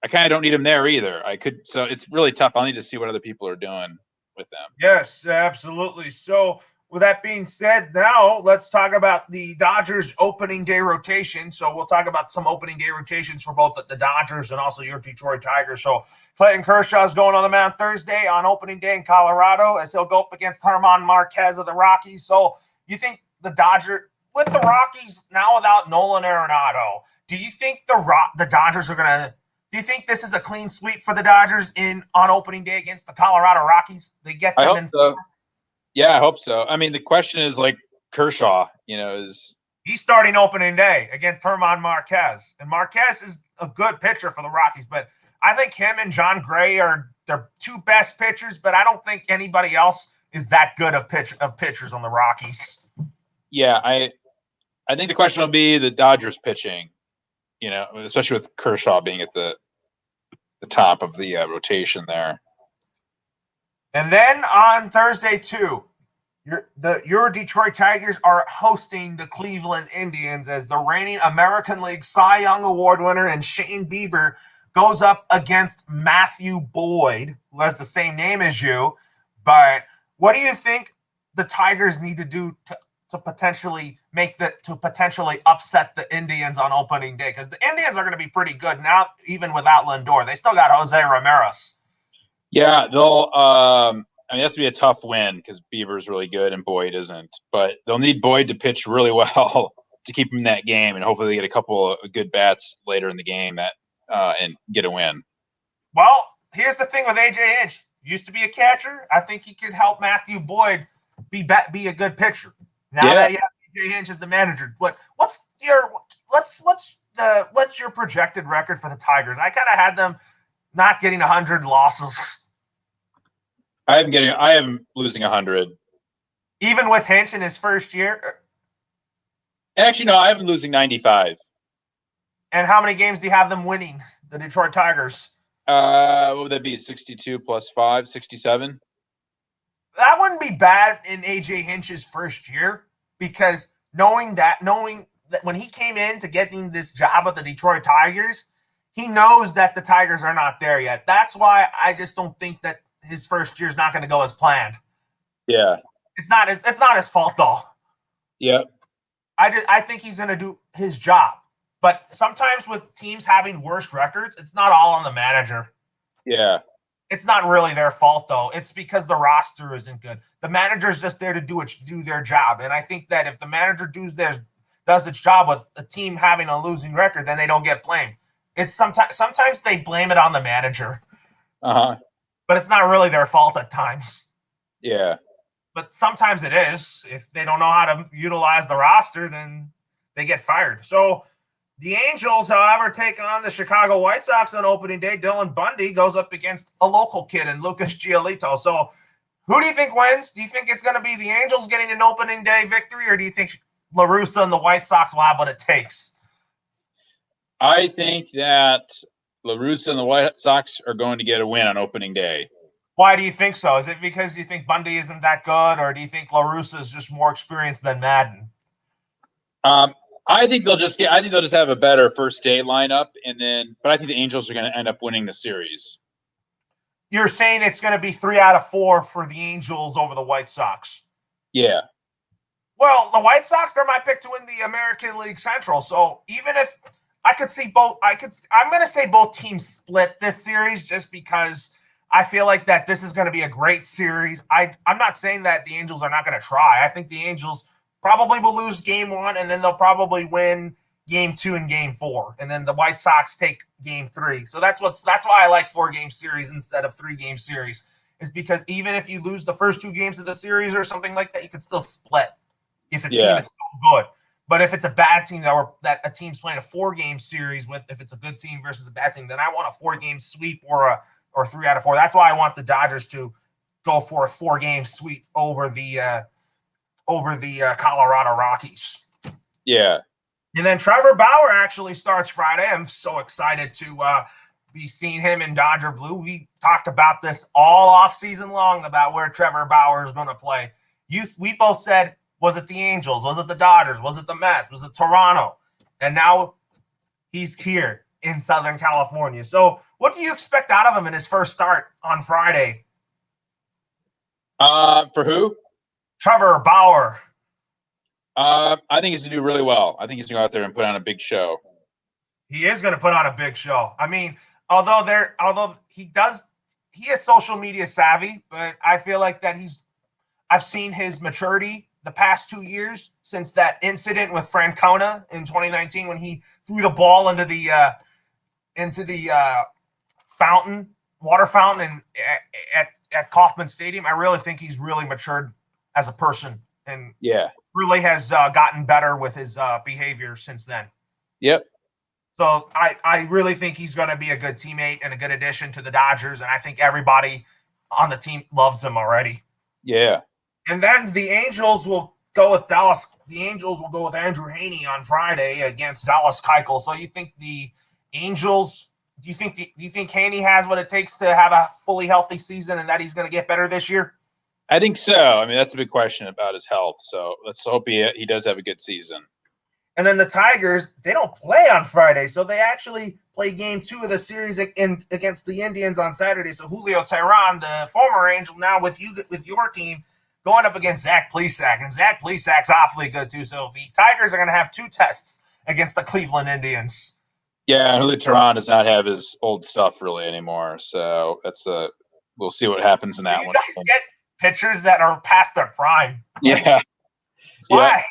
I kind of don't need him there either. So it's really tough. I'll need to see what other people are doing with them. Yes, absolutely. So with that being said, now let's talk about the Dodgers opening day rotation. So we'll talk about some opening day rotations for both the Dodgers and also your Detroit Tigers. So Clayton Kershaw is going on the mound Thursday on opening day in Colorado as he'll go up against German Marquez of the Rockies. So you think the Dodgers, with the Rockies now without Nolan Arenado, do you think the Dodgers are going to – do you think this is a clean sweep for the Dodgers on opening day against the Colorado Rockies? They get them I hope so. Yeah, I hope so. I mean, the question is like Kershaw, he's starting opening day against German Marquez. And Marquez is a good pitcher for the Rockies, but I think him and John Gray are their two best pitchers, but I don't think anybody else is that good of pitchers on the Rockies. Yeah, I think the question will be the Dodgers pitching, especially with Kershaw being at the top of the rotation there. And then on Thursday, too, your Detroit Tigers are hosting the Cleveland Indians as the reigning American League Cy Young Award winner and Shane Bieber goes up against Matthew Boyd, who has the same name as you. But what do you think the Tigers need to do to potentially upset the Indians on opening day? Because the Indians are going to be pretty good now, even without Lindor. They still got Jose Ramirez. Yeah, they'll. It has to be a tough win because Bieber's really good and Boyd isn't. But they'll need Boyd to pitch really well to keep him in that game, and hopefully they get a couple of good bats later in the game and get a win. Well, here's the thing with AJ Hinch. Used to be a catcher. I think he could help Matthew Boyd be a good pitcher. Now that you have AJ Hinch as the manager, what's your projected record for the Tigers? I kind of had them not getting 100 losses. I am losing 100. Even with Hinch in his first year? Actually, no, I have them losing 95. And how many games do you have them winning, the Detroit Tigers? What would that be? 62 plus 5, 67? That wouldn't be bad in AJ Hinch's first year, because knowing that when he came in to getting this job at the Detroit Tigers, he knows that the Tigers are not there yet. That's why I just don't think that his first year is not going to go as planned. Yeah. It's not his fault, though. Yeah. I think he's going to do his job. But sometimes with teams having worse records, it's not all on the manager. Yeah. It's not really their fault, though. It's because the roster isn't good. The manager's just there to do their job. And I think that if the manager does its job with a team having a losing record, then they don't get blamed. It's sometimes they blame it on the manager. Uh-huh. But it's not really their fault at times. Yeah. But sometimes it is. If they don't know how to utilize the roster, then they get fired. So the Angels, however, take on the Chicago White Sox on opening day. Dylan Bundy goes up against a local kid in Lucas Giolito. So who do you think wins? Do you think it's going to be the Angels getting an opening day victory, or do you think La Russa and the White Sox will have what it takes? I think that La Russa and the White Sox are going to get a win on opening day. Why do you think so? Is it because you think Bundy isn't that good, or do you think La Russa is just more experienced than Madden? I think they'll just have a better first day lineup, but I think the Angels are going to end up winning the series. You're saying it's going to be 3 out of 4 for the Angels over the White Sox? Yeah. Well, the White Sox, they're my pick to win the American League Central. So even if I could see both, I'm going to say both teams split this series just because I feel like that this is going to be a great series. I'm not saying that the Angels are not going to try. I think the Angels probably will lose game 1, and then they'll probably win game 2 and game 4. And then the White Sox take game 3. So that's why I like 4-game series instead of 3-game series, is because even if you lose the first 2 games of the series or something like that, you could still split if a team is so good. But if it's a bad team that a team's playing a 4-game series with, if it's a good team versus a bad team, then I want a 4-game sweep or 3 out of 4. That's why I want the Dodgers to go for a 4-game sweep over the Colorado Rockies. Yeah. And then Trevor Bauer actually starts Friday. I'm so excited to be seeing him in Dodger blue. We talked about this all off season long about where Trevor Bauer is going to play. We both said, was it the Angels? Was it the Dodgers? Was it the Mets? Was it Toronto? And now he's here in Southern California. So what do you expect out of him in his first start on Friday? For who? Trevor Bauer. I think he's going to do really well. I think he's going to go out there and put on a big show. He is going to put on a big show. I mean, although he is social media savvy, but I feel like that I've seen his maturity the past 2 years since that incident with Francona in 2019 when he threw the ball into the water fountain at Kauffman Stadium. I really think he's really matured as a person and really has gotten better with his behavior since then. Yep. So I really think he's going to be a good teammate and a good addition to the Dodgers, and I think everybody on the team loves him already. Yeah. And then the Angels will go with Dallas. The Angels will go with Andrew Heaney on Friday against Dallas Keuchel. So you think the Angels? Do you think Heaney has what it takes to have a fully healthy season, and that he's going to get better this year? I think so. I mean, that's a big question about his health. So let's hope he does have a good season. And then the Tigers, they don't play on Friday, so they actually play game 2 of the series against the Indians on Saturday. So Julio Teheran, the former Angel, now with your team, going up against Zach Plesac. And Zach Plesac's awfully good, too. So the Tigers are going to have 2 tests against the Cleveland Indians. Yeah, Julio Teheran does not have his old stuff really anymore. So we'll see what happens in that one. Get pitchers that are past their prime. Yeah. Why? Yeah.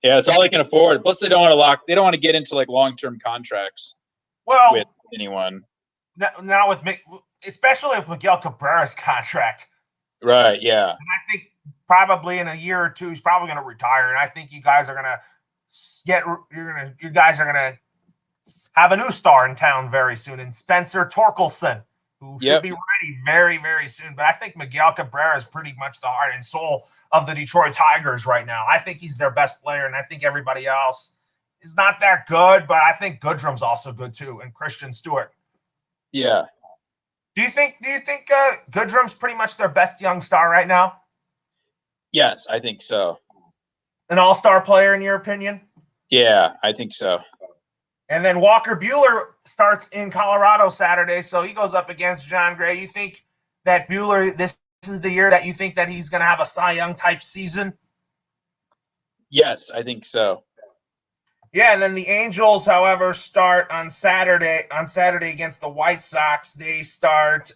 Yeah, it's all they can afford. Plus, they don't want to get into like long-term contracts with anyone. Now especially with Miguel Cabrera's contract. Right. Yeah. And I think probably in a year or two he's probably going to retire, and I think you guys are going to have a new star in town very soon, and Spencer Torkelson, who should be ready very, very soon. But I think Miguel Cabrera is pretty much the heart and soul of the Detroit Tigers right now. I think he's their best player, and I think everybody else is not that good, but I think Goodrum's also good too, and Christian Stewart. Yeah. Do you think Goodrum's pretty much their best young star right now? Yes, I think so. An all-star player, in your opinion? Yeah, I think so. And then Walker Buehler starts in Colorado Saturday, so he goes up against John Gray. You think that Buehler, this is the year that you think that he's going to have a Cy Young type season? Yes, I think so. Yeah, and then the Angels, however, start on Saturday against the White Sox. They start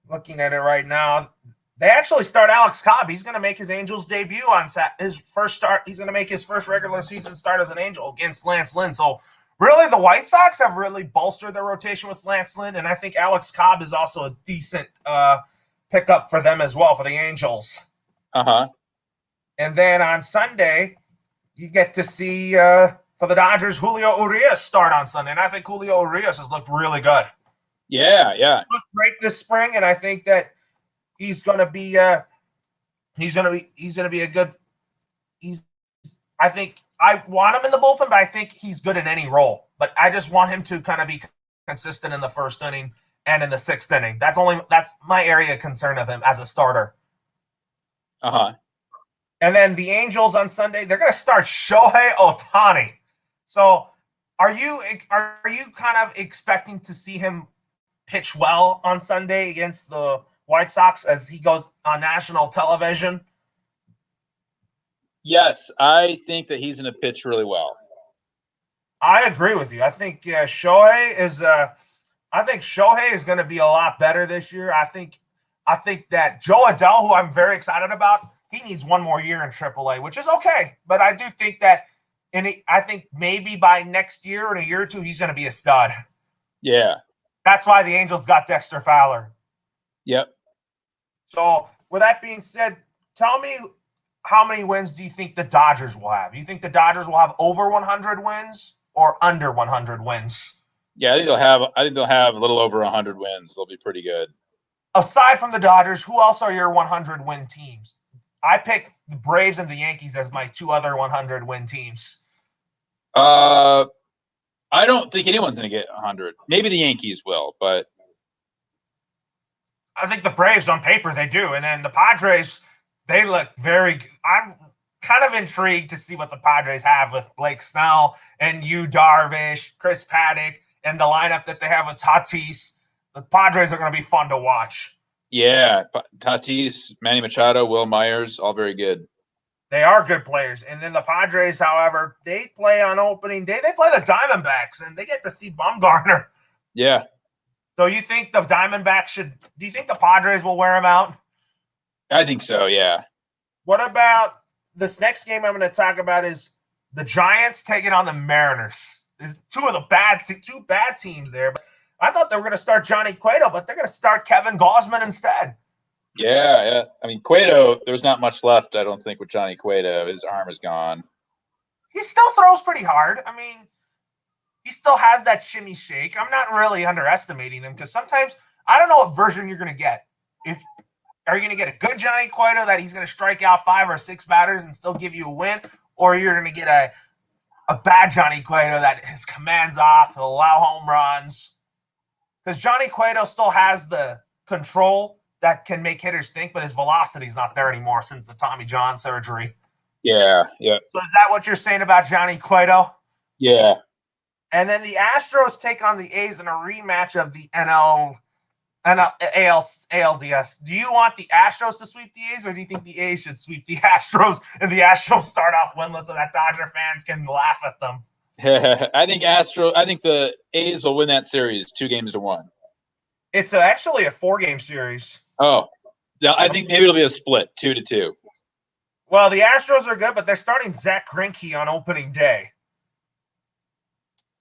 looking at it right now. They actually start Alex Cobb. He's going to make his Angels debut on his first start. He's going to make his first regular season start as an Angel against Lance Lynn. So really, the White Sox have really bolstered their rotation with Lance Lynn, and I think Alex Cobb is also a decent pickup for them as well, for the Angels. Uh-huh. And then on Sunday, you get to see, for the Dodgers, Julio Urias start on Sunday. And I think Julio Urias has looked really good. Yeah. He looked great this spring, and I think that he's going to be a good. I think I want him in the bullpen, but I think he's good in any role. But I just want him to kind of be consistent in the first inning and in the 6th inning. That's my area of concern of him as a starter. Uh-huh. And then the Angels on Sunday, they're going to start Shohei Ohtani. So are you kind of expecting to see him pitch well on Sunday against the White Sox as he goes on national television? Yes, I think that he's going to pitch really well. I agree with you. I think Shohei is going to be a lot better this year. I think that Joe Adele, who I'm very excited about, he needs one more year in AAA, which is okay. But I do think that, I think maybe by next year, in a year or two, he's going to be a stud. Yeah. That's why the Angels got Dexter Fowler. Yep. So with that being said, tell me, how many wins do you think the Dodgers will have? You think the Dodgers will have over 100 wins or under 100 wins? Yeah, I think they'll have a little over 100 wins. They'll be pretty good. Aside from the Dodgers, who else are your 100-win teams? I picked the Braves and the Yankees as my 2 other 100-win teams. I don't think anyone's going to get 100. Maybe the Yankees will, but I think the Braves on paper they do, and then the Padres, they look very good. I'm kind of intrigued to see what the Padres have with Blake Snell and Yu Darvish, Chris Paddock, and the lineup that they have with Tatis. The Padres are going to be fun to watch. Yeah, Tatis, Manny Machado, Will Myers, all very good. They are good players. And then the Padres, however, they play on opening day. They play the Diamondbacks, and they get to see Bumgarner. Yeah. So you think the Diamondbacks do you think the Padres will wear them out? I think so, yeah. What about this next game I'm going to talk about is the Giants taking on the Mariners. There's two bad teams there. But I thought they were going to start Johnny Cueto, but they're going to start Kevin Gausman instead. Yeah. I mean, Cueto, there's not much left, I don't think, with Johnny Cueto. His arm is gone. He still throws pretty hard. I mean, he still has that shimmy shake. I'm not really underestimating him because sometimes I don't know what version you're going to get. Are you going to get a good Johnny Cueto that he's going to strike out 5 or 6 batters and still give you a win? Or you're going to get a bad Johnny Cueto that his command's off, he'll allow home runs. Because Johnny Cueto still has the control that can make hitters think, but his velocity's not there anymore since the Tommy John surgery. Yeah. So is that what you're saying about Johnny Cueto? Yeah. And then the Astros take on the A's in a rematch of the ALDS. Do you want the Astros to sweep the A's, or do you think the A's should sweep the Astros and the Astros start off winless so that Dodger fans can laugh at them? I think the A's will win that series 2-1. It's actually a 4-game series. Oh, yeah, I think maybe it'll be a split, 2-2. Well, the Astros are good, but they're starting Zach Greinke on opening day.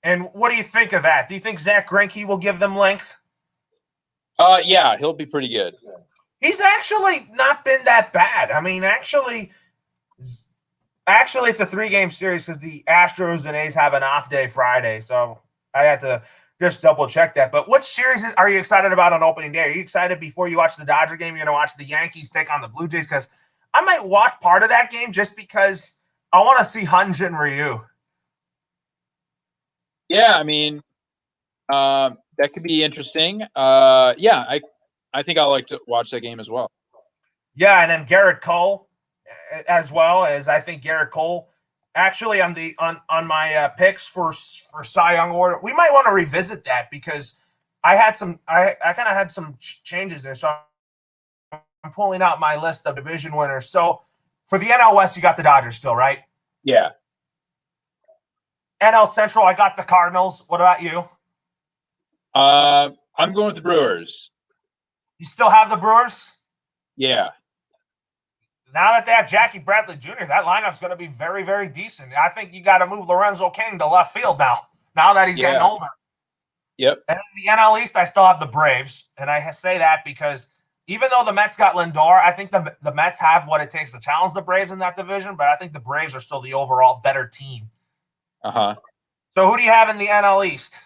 And what do you think of that? Do you think Zach Greinke will give them length? Yeah, he'll be pretty good. He's actually not been that bad. I mean, actually, it's a 3-game series because the Astros and A's have an off day Friday. So I had to just double check that. But what series are you excited about on opening day? Are you excited before you watch the Dodger game? You're going to watch the Yankees take on the Blue Jays? Because I might watch part of that game just because I want to see Hyun-Jin Ryu. Yeah, I mean, that could be interesting. Yeah, I think I'll like to watch that game as well. Yeah, and then Garrett Cole as well, as I think Garrett Cole actually on my picks for Cy Young Award. We might want to revisit that because I kind of had some changes there. So I'm pulling out my list of division winners. So for the NL West, you got the Dodgers still, right? Yeah. NL Central, I got the Cardinals. What about you? I'm going with the Brewers. You still have the Brewers? Yeah. Now that they have Jackie Bradley Jr., that lineup's going to be very, very decent. I think you got to move Lorenzo King to left field now that he's getting older. Yep. And in the NL East, I still have the Braves. And I say that because even though the Mets got Lindor, I think the Mets have what it takes to challenge the Braves in that division, but I think the Braves are still the overall better team. Uh-huh. So who do you have in the NL East?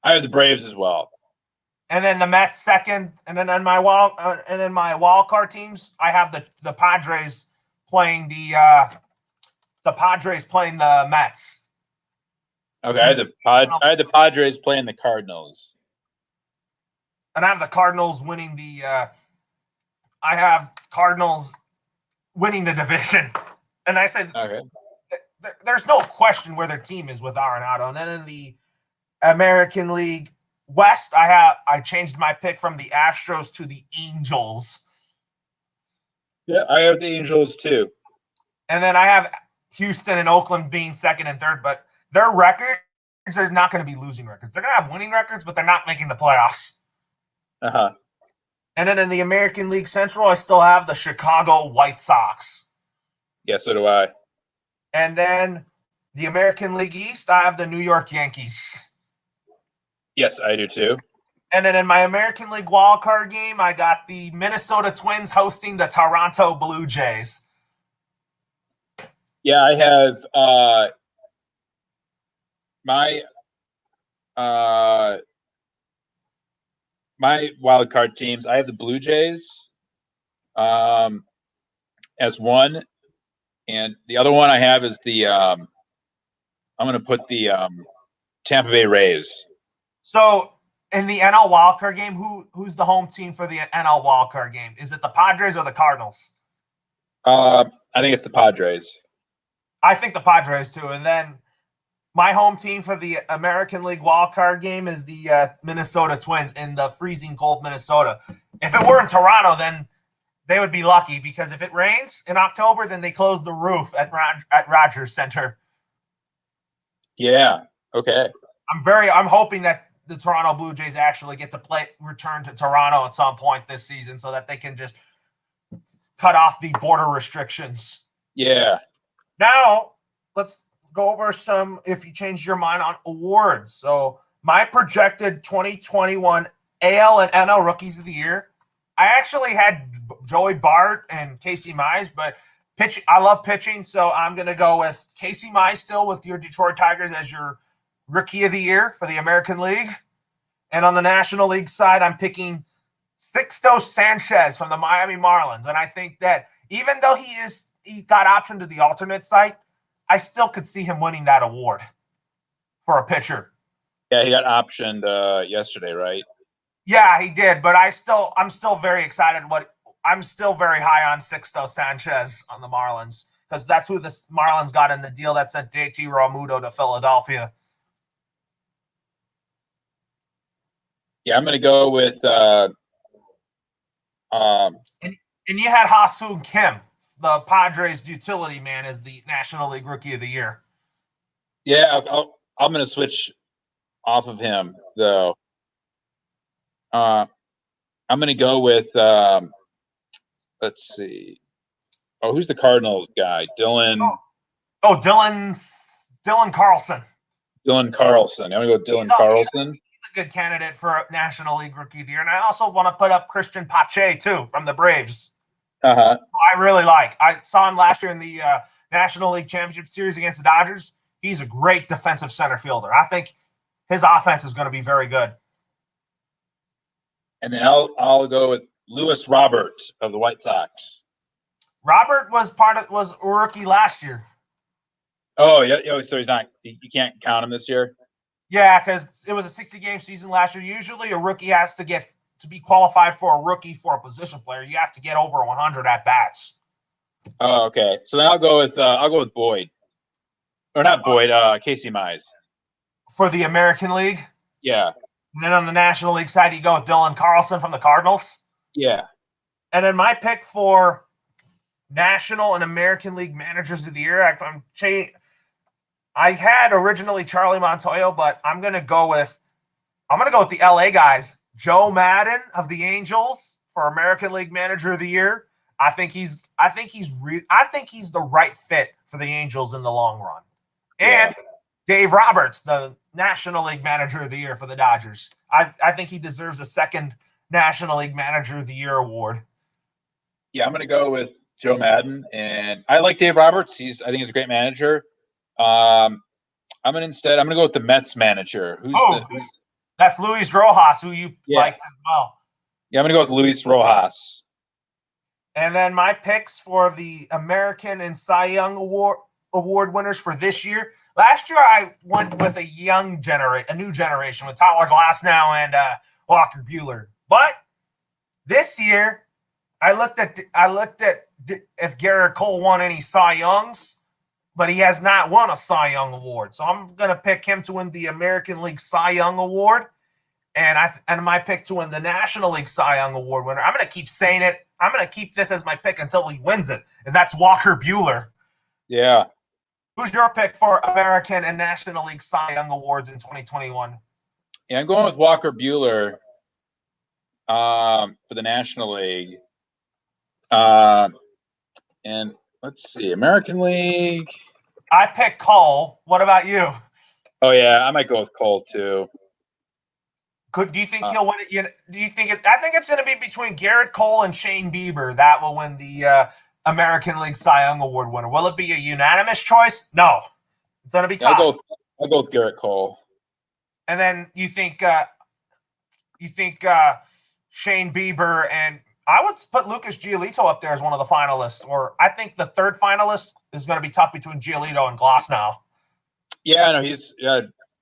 I have the Braves as well. And then the Mets second, and then in my wild card teams, I have the Padres playing the Mets. Okay, I had the Padres playing the Cardinals. And I have the Cardinals winning I have Cardinals winning the division. And I said, okay, there's no question where their team is with Arenado. And then in the American League West, I changed my pick from the Astros to the Angels. Yeah, I have the Angels too. And then I have Houston and Oakland being second and third, but their records are not going to be losing records. They're going to have winning records, but they're not making the playoffs. Uh-huh. And then in the American League Central, I still have the Chicago White Sox. Yeah, so do I. And then the American League East, I have the New York Yankees. Yes, I do too. And then in my American League wildcard game, I got the Minnesota Twins hosting the Toronto Blue Jays. Yeah, I have my wild card teams. I have the Blue Jays as one, and the other one I have is the I'm going to put the Tampa Bay Rays. So in the NL wildcard game, who's the home team for the NL wildcard game? Is it the Padres or the Cardinals? I think it's the Padres. I think the Padres too. And then my home team for the American League wildcard game is the Minnesota Twins in the freezing cold Minnesota. If it were in Toronto, then they would be lucky because if it rains in October, then they close the roof at Rogers Center. Yeah. Okay. I'm hoping that the Toronto Blue Jays actually get to return to Toronto at some point this season so that they can just cut off the border restrictions. Yeah. Now, let's go over some, if you changed your mind on awards. So my projected 2021 AL and NL Rookies of the Year, I actually had Joey Bart and Casey Mize, but I love pitching, so I'm going to go with Casey Mize still with your Detroit Tigers as your Rookie of the Year for the American League. And on the National League side, I'm picking Sixto Sanchez from the Miami Marlins. And I think that even though he got optioned to the alternate site, I still could see him winning that award for a pitcher. Yeah, he got optioned yesterday, right? Yeah, he did, but I'm still very excited. I'm still very high on Sixto Sanchez on the Marlins because that's who the Marlins got in the deal that sent JT Realmuto to Philadelphia. Yeah, I'm going to go with and you had Ha-Seong Kim, the Padres utility man, as the National League Rookie of the Year. Yeah, I'm going to switch off of him though. I'm going to go with let's see. Oh, who's the Cardinals guy? Dylan Carlson. Dylan Carlson. I'm going to go with Dylan Carlson. He's a good candidate for a National League Rookie of the Year. And I also want to put up Christian Pache, too, from the Braves. Uh-huh. I really like. I saw him last year in the National League Championship Series against the Dodgers. He's a great defensive center fielder. I think his offense is going to be very good. And then I'll go with Luis Robert of the White Sox. Robert was a rookie last year. Oh, yeah. So he's not. You can't count him this year. Yeah, because it was a 60-game season last year. Usually, a rookie has to be qualified for a rookie for a position player. You have to get over 100 at bats. Oh, okay. So then I'll go with Boyd, or not Boyd. Casey Mize for the American League. Yeah. And then on the National League side, you go with Dylan Carlson from the Cardinals. Yeah. And then my pick for National and American League Managers of the Year, I had originally Charlie Montoyo, but I'm gonna go with the LA guys. Joe Madden of the Angels for American League Manager of the Year. I think he's the right fit for the Angels in the long run. And Dave Roberts, the National League Manager of the Year for the Dodgers. I think he deserves a second National League Manager of the Year award. Yeah, I'm going to go with Joe Madden, and I like Dave Roberts. I think he's a great manager. I'm going to go with the Mets manager. That's Luis Rojas, who you like as well. Yeah, I'm going to go with Luis Rojas. And then my picks for the American and Cy Young Award winners for this year. Last year, I went with a new generation with Tyler Glasnow and Walker Buehler. But this year, I looked at if Garrett Cole won any Cy Youngs, but he has not won a Cy Young Award. So I'm going to pick him to win the American League Cy Young Award, and my pick to win the National League Cy Young Award winner. I'm going to keep saying it. I'm going to keep this as my pick until he wins it, and that's Walker Buehler. Yeah. Who's your pick for American and National League Cy Young Awards in 2021? Yeah, I'm going with Walker Buehler for the National League. And let's see, American League. I picked Cole. What about you? Oh yeah, I might go with Cole too. Do you think he'll win it? Do you think I think it's going to be between Garrett Cole and Shane Bieber that will win the American League Cy Young Award winner. Will it be a unanimous choice? No, it's going to be tough. I'll go with Garrett Cole. And then you think Shane Bieber, and I would put Lucas Giolito up there as one of the finalists. Or I think the third finalist is going to be tough between Giolito and Glasnow. Yeah, no,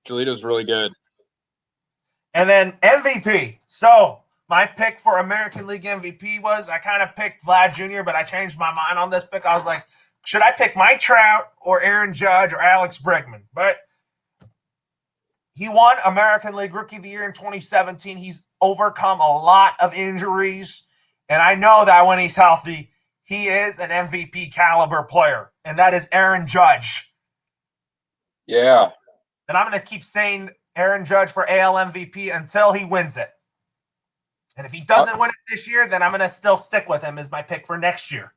Giolito's really good. And then MVP. So my pick for American League MVP was, I kind of picked Vlad Jr., but I changed my mind on this pick. I was like, should I pick Mike Trout or Aaron Judge or Alex Bregman? But he won American League Rookie of the Year in 2017. He's overcome a lot of injuries. And I know that when he's healthy, he is an MVP caliber player, and that is Aaron Judge. Yeah. And I'm going to keep saying Aaron Judge for AL MVP until he wins it. And if he doesn't win it this year, then I'm going to still stick with him as my pick for next year.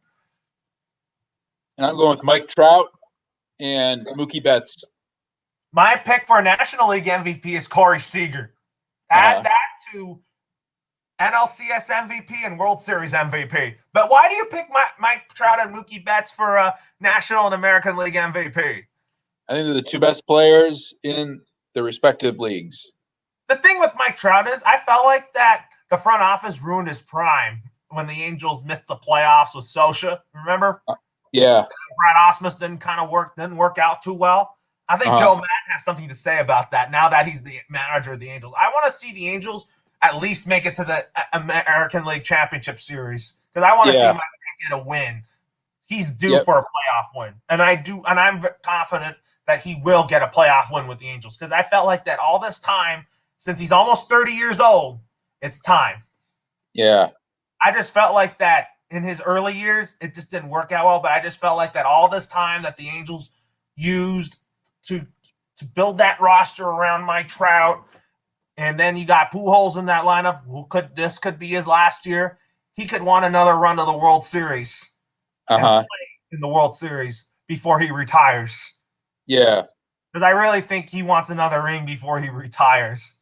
And I'm going with Mike Trout and Mookie Betts. My pick for National League MVP is Corey Seager. Add that to NLCS MVP and World Series MVP. But why do you pick Mike Trout and Mookie Betts for National and American League MVP? I think they're the two best players in their respective leagues. The thing with Mike Trout is I felt like that the front office ruined his prime when the Angels missed the playoffs with Socha. Remember? Yeah. Brad Osmus didn't work out too well. I think Joe Madden has something to say about that now that he's the manager of the Angels. I want to see the Angels at least make it to the American League Championship Series because I want to see Mike get a win. He's due for a playoff win, and I'm confident that he will get a playoff win with the Angels because I felt like that all this time since he's almost 30 years old. It's time. Yeah. I just felt like that in his early years, it just didn't work out well, but I just felt like that all this time that the Angels used to build that roster around Mike Trout, and then you got Pujols in that lineup. This could be his last year. He could want another run to the World Series and play in the World Series before he retires. Yeah. Because I really think he wants another ring before he retires.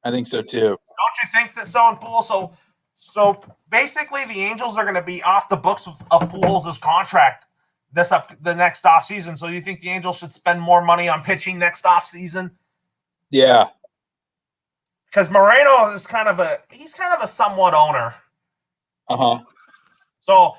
I think so too. Don't you think that so in Pujols? So basically, the Angels are going to be off the books of Pujols' contract the next offseason. So you think the Angels should spend more money on pitching next offseason? Yeah. Because Moreno is kind of a somewhat owner. So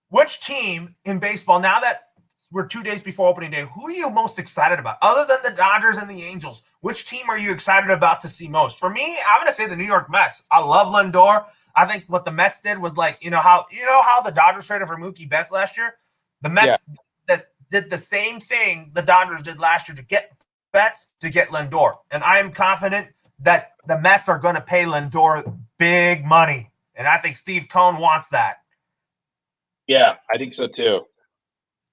which team in baseball, now that we're 2 days before opening day, who are you most excited about? Other than the Dodgers and the Angels, which team are you excited about to see most? For me, I'm going to say the New York Mets. I love Lindor. I think what the Mets did was how the Dodgers traded for Mookie Betts last year? The Mets that did the same thing the Dodgers did last year to get Betts to get Lindor. And I am confident that the Mets are going to pay Lindor big money. And I think Steve Cohen wants that. Yeah, I think so too.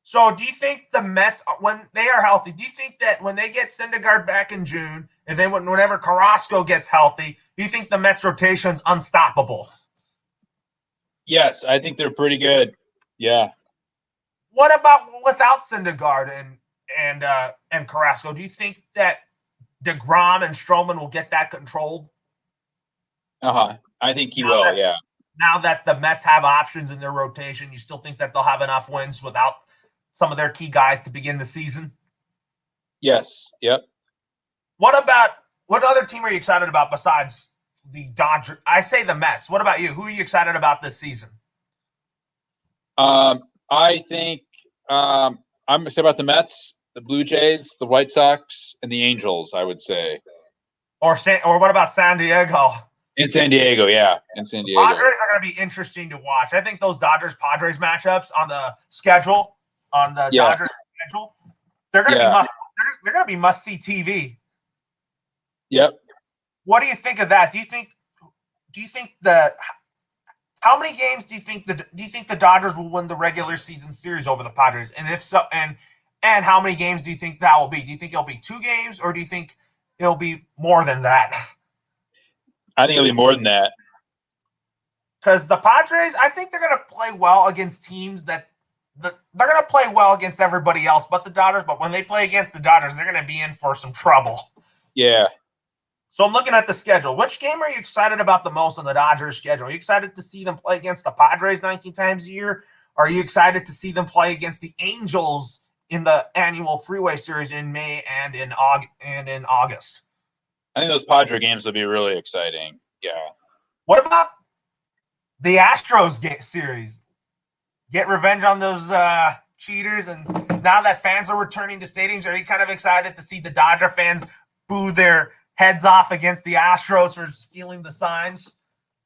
So do you think the Mets, when they are healthy, do you think that when they get Syndergaard back in June, and then whenever Carrasco gets healthy, do you think the Mets rotation's unstoppable? Yes, I think they're pretty good. Yeah. What about without Syndergaard and Carrasco? Do you think that DeGrom and Stroman will get that controlled? I think he will, yeah. Now that the Mets have options in their rotation, you still think that they'll have enough wins without some of their key guys to begin the season? Yes. Yep. What other team are you excited about besides the Dodgers? I say the Mets. What about you? Who are you excited about this season? I think I'm excited about the Mets, the Blue Jays, the White Sox, and the Angels, I would say. Or what about San Diego? In San Diego, yeah. In San Diego. Padres are going to be interesting to watch. I think those Dodgers-Padres matchups on the schedule, Dodgers schedule, they're going to be must-see TV. Yep. What do you think of that? Do you think how many games do you think the Dodgers will win the regular season series over the Padres? And if so, and how many games do you think that will be? Do you think it'll be 2 games, or do you think it'll be more than that? I think it'll be more than that. Because the Padres, I think they're going to play well against teams they're going to play well against everybody else but the Dodgers. But when they play against the Dodgers, they're going to be in for some trouble. Yeah. So I'm looking at the schedule. Which game are you excited about the most on the Dodgers schedule? Are you excited to see them play against the Padres 19 times a year? Or are you excited to see them play against the Angels in the annual Freeway Series in May and in August? I think those Padre games will be really exciting. Yeah. What about the Astros series? Get revenge on those cheaters, and now that fans are returning to stadiums, are you kind of excited to see the Dodger fans boo their heads off against the Astros for stealing the signs?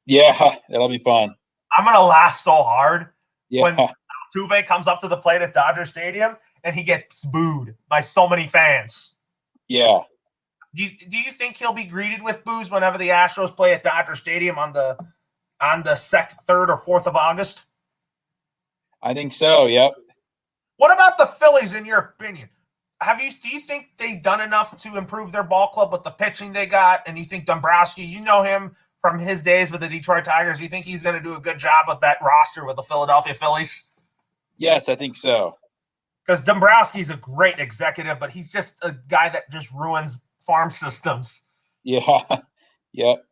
Yeah, that'll be fun. I'm going to laugh so hard when Altuve comes up to the plate at Dodger Stadium and he gets booed by so many fans. Yeah. Do you think he'll be greeted with boos whenever the Astros play at Dodger Stadium on the 3rd or 4th of August? I think so. Yep. What about the Phillies, in your opinion? Do you think they've done enough to improve their ball club with the pitching they got? And you think Dombrowski, you know him from his days with the Detroit Tigers, you think he's going to do a good job with that roster with the Philadelphia Phillies? Yes, I think so. Because Dombrowski's a great executive, but he's just a guy that just ruins farm systems. Yeah. Yep.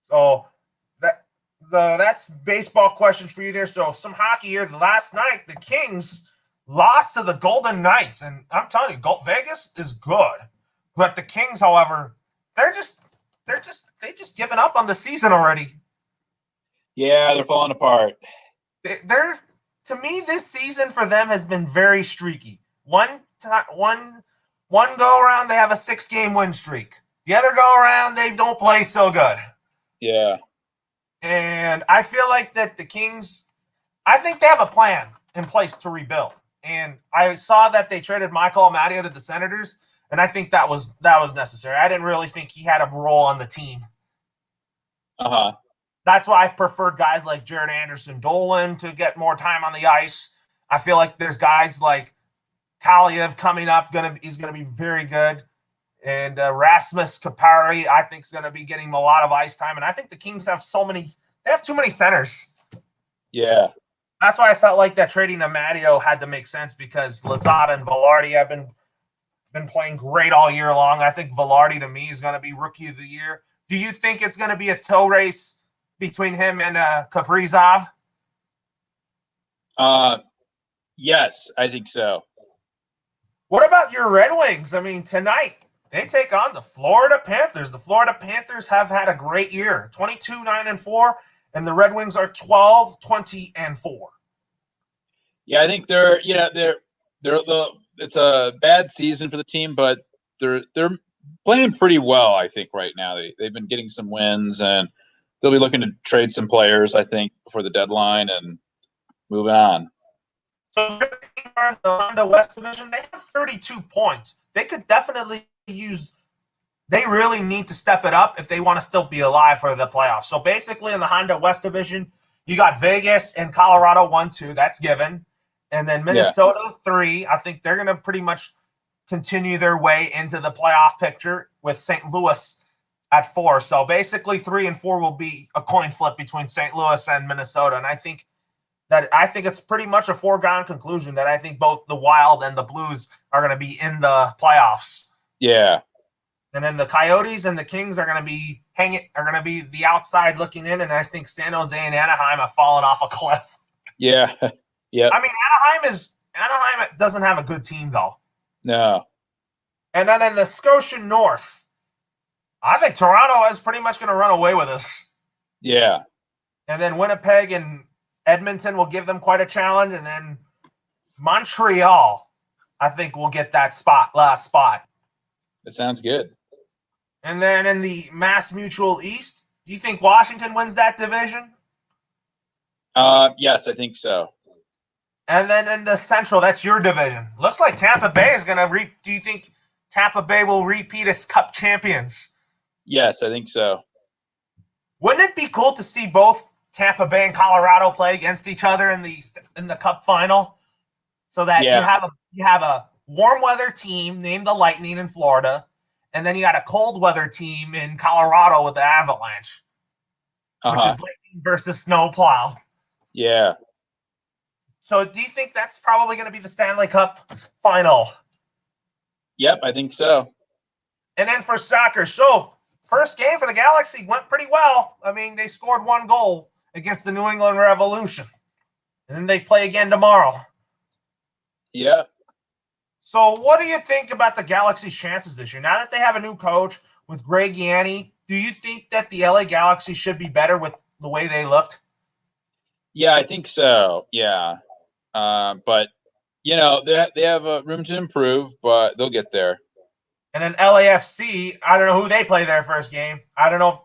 So that's baseball questions for you there. So some hockey here. Last night, the Kings lost to the Golden Knights, and I'm telling you, Vegas is good, but the Kings, however, they just given up on the season already. Yeah, they're falling apart. They're to me, this season for them has been very streaky. One go around, they have a 6-game win streak. The other go around, they don't play so good. Yeah. And I feel like that the Kings, I think they have a plan in place to rebuild. And I saw that they traded Michael Amadio to the Senators, and I think that was necessary. I didn't really think he had a role on the team. Uh-huh. That's why I've preferred guys like Jared Anderson-Dolan to get more time on the ice. I feel like there's guys like Kaliev coming up. He's going to be very good. And Rasmus Kupari, I think, is going to be getting a lot of ice time. And I think the Kings have they have too many centers. Yeah. That's why I felt like that trading Amadio had to make sense, because Lozada and Velarde have been playing great all year long. I think Velarde, to me, is going to be Rookie of the Year. Do you think it's going to be a toe race between him and Kaprizov? Yes, I think so. What about your Red Wings? I mean, tonight they take on the Florida Panthers. The Florida Panthers have had a great year, 22-9-4, and the Red Wings are 12-20-4. Yeah, I think it's a bad season for the team, but they're playing pretty well, I think, right now. They've been getting some wins, and they'll be looking to trade some players, I think, before the deadline and move on. So the Honda West Division, they have 32 points. They could definitely they really need to step it up if they want to still be alive for the playoffs. So basically in the Honda West Division, you got Vegas and Colorado 1-2. That's given. And then Minnesota 3. I think they're going to pretty much continue their way into the playoff picture, with St. Louis at 4. So basically 3 and 4 will be a coin flip between St. Louis and Minnesota. And I think it's pretty much a foregone conclusion that I think both the Wild and the Blues are going to be in the playoffs. Yeah. And then the Coyotes and the Kings are going to be the outside looking in. And I think San Jose and Anaheim have fallen off a cliff. Yeah. Yeah. I mean, Anaheim doesn't have a good team though. No. And then in the Scotian North, I think Toronto is pretty much going to run away with us. Yeah. And then Winnipeg and Edmonton will give them quite a challenge. And then Montreal, I think, will get that last spot. That sounds good. And then in the Mass Mutual East, do you think Washington wins that division? Yes, I think so. And then in the Central, that's your division. Looks like Tampa Bay is going to do you think Tampa Bay will repeat as Cup champions? Yes, I think so. Wouldn't it be cool to see both Tampa Bay and Colorado play against each other in the Cup final, so that you have a warm weather team named the Lightning in Florida, and then you got a cold weather team in Colorado with the Avalanche, which is Lightning versus Snowplow. Yeah. So do you think that's probably going to be the Stanley Cup final? Yep, I think so. And then for soccer, so first game for the Galaxy went pretty well. I mean, they scored 1 goal against the New England Revolution. And then they play again tomorrow. Yeah. So what do you think about the Galaxy's chances this year? Now that they have a new coach with Greg Yanni, do you think that the LA Galaxy should be better with the way they looked? Yeah, I think so. Yeah. But, they have room to improve, but they'll get there. And then LAFC, I don't know who they play their first game. I don't know if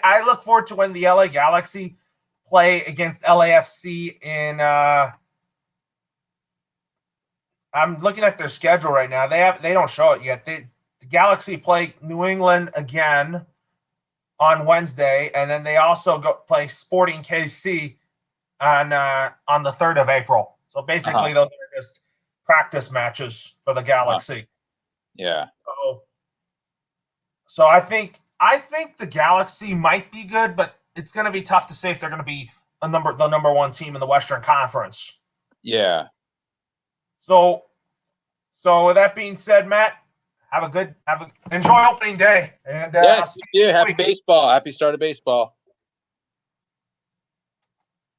I look forward to when the LA Galaxy play against LAFC in I'm looking at their schedule right now. They don't show it yet. The Galaxy play New England again on Wednesday, and then they also play Sporting KC on the 3rd of April. So basically, those are just practice matches for the Galaxy. Yeah. So I think the Galaxy might be good, but it's going to be tough to say if they're going to be the number one team in the Western Conference. Yeah. So with that being said, Matt, enjoy opening day. And yes, you do. Happy baseball. Happy start of baseball.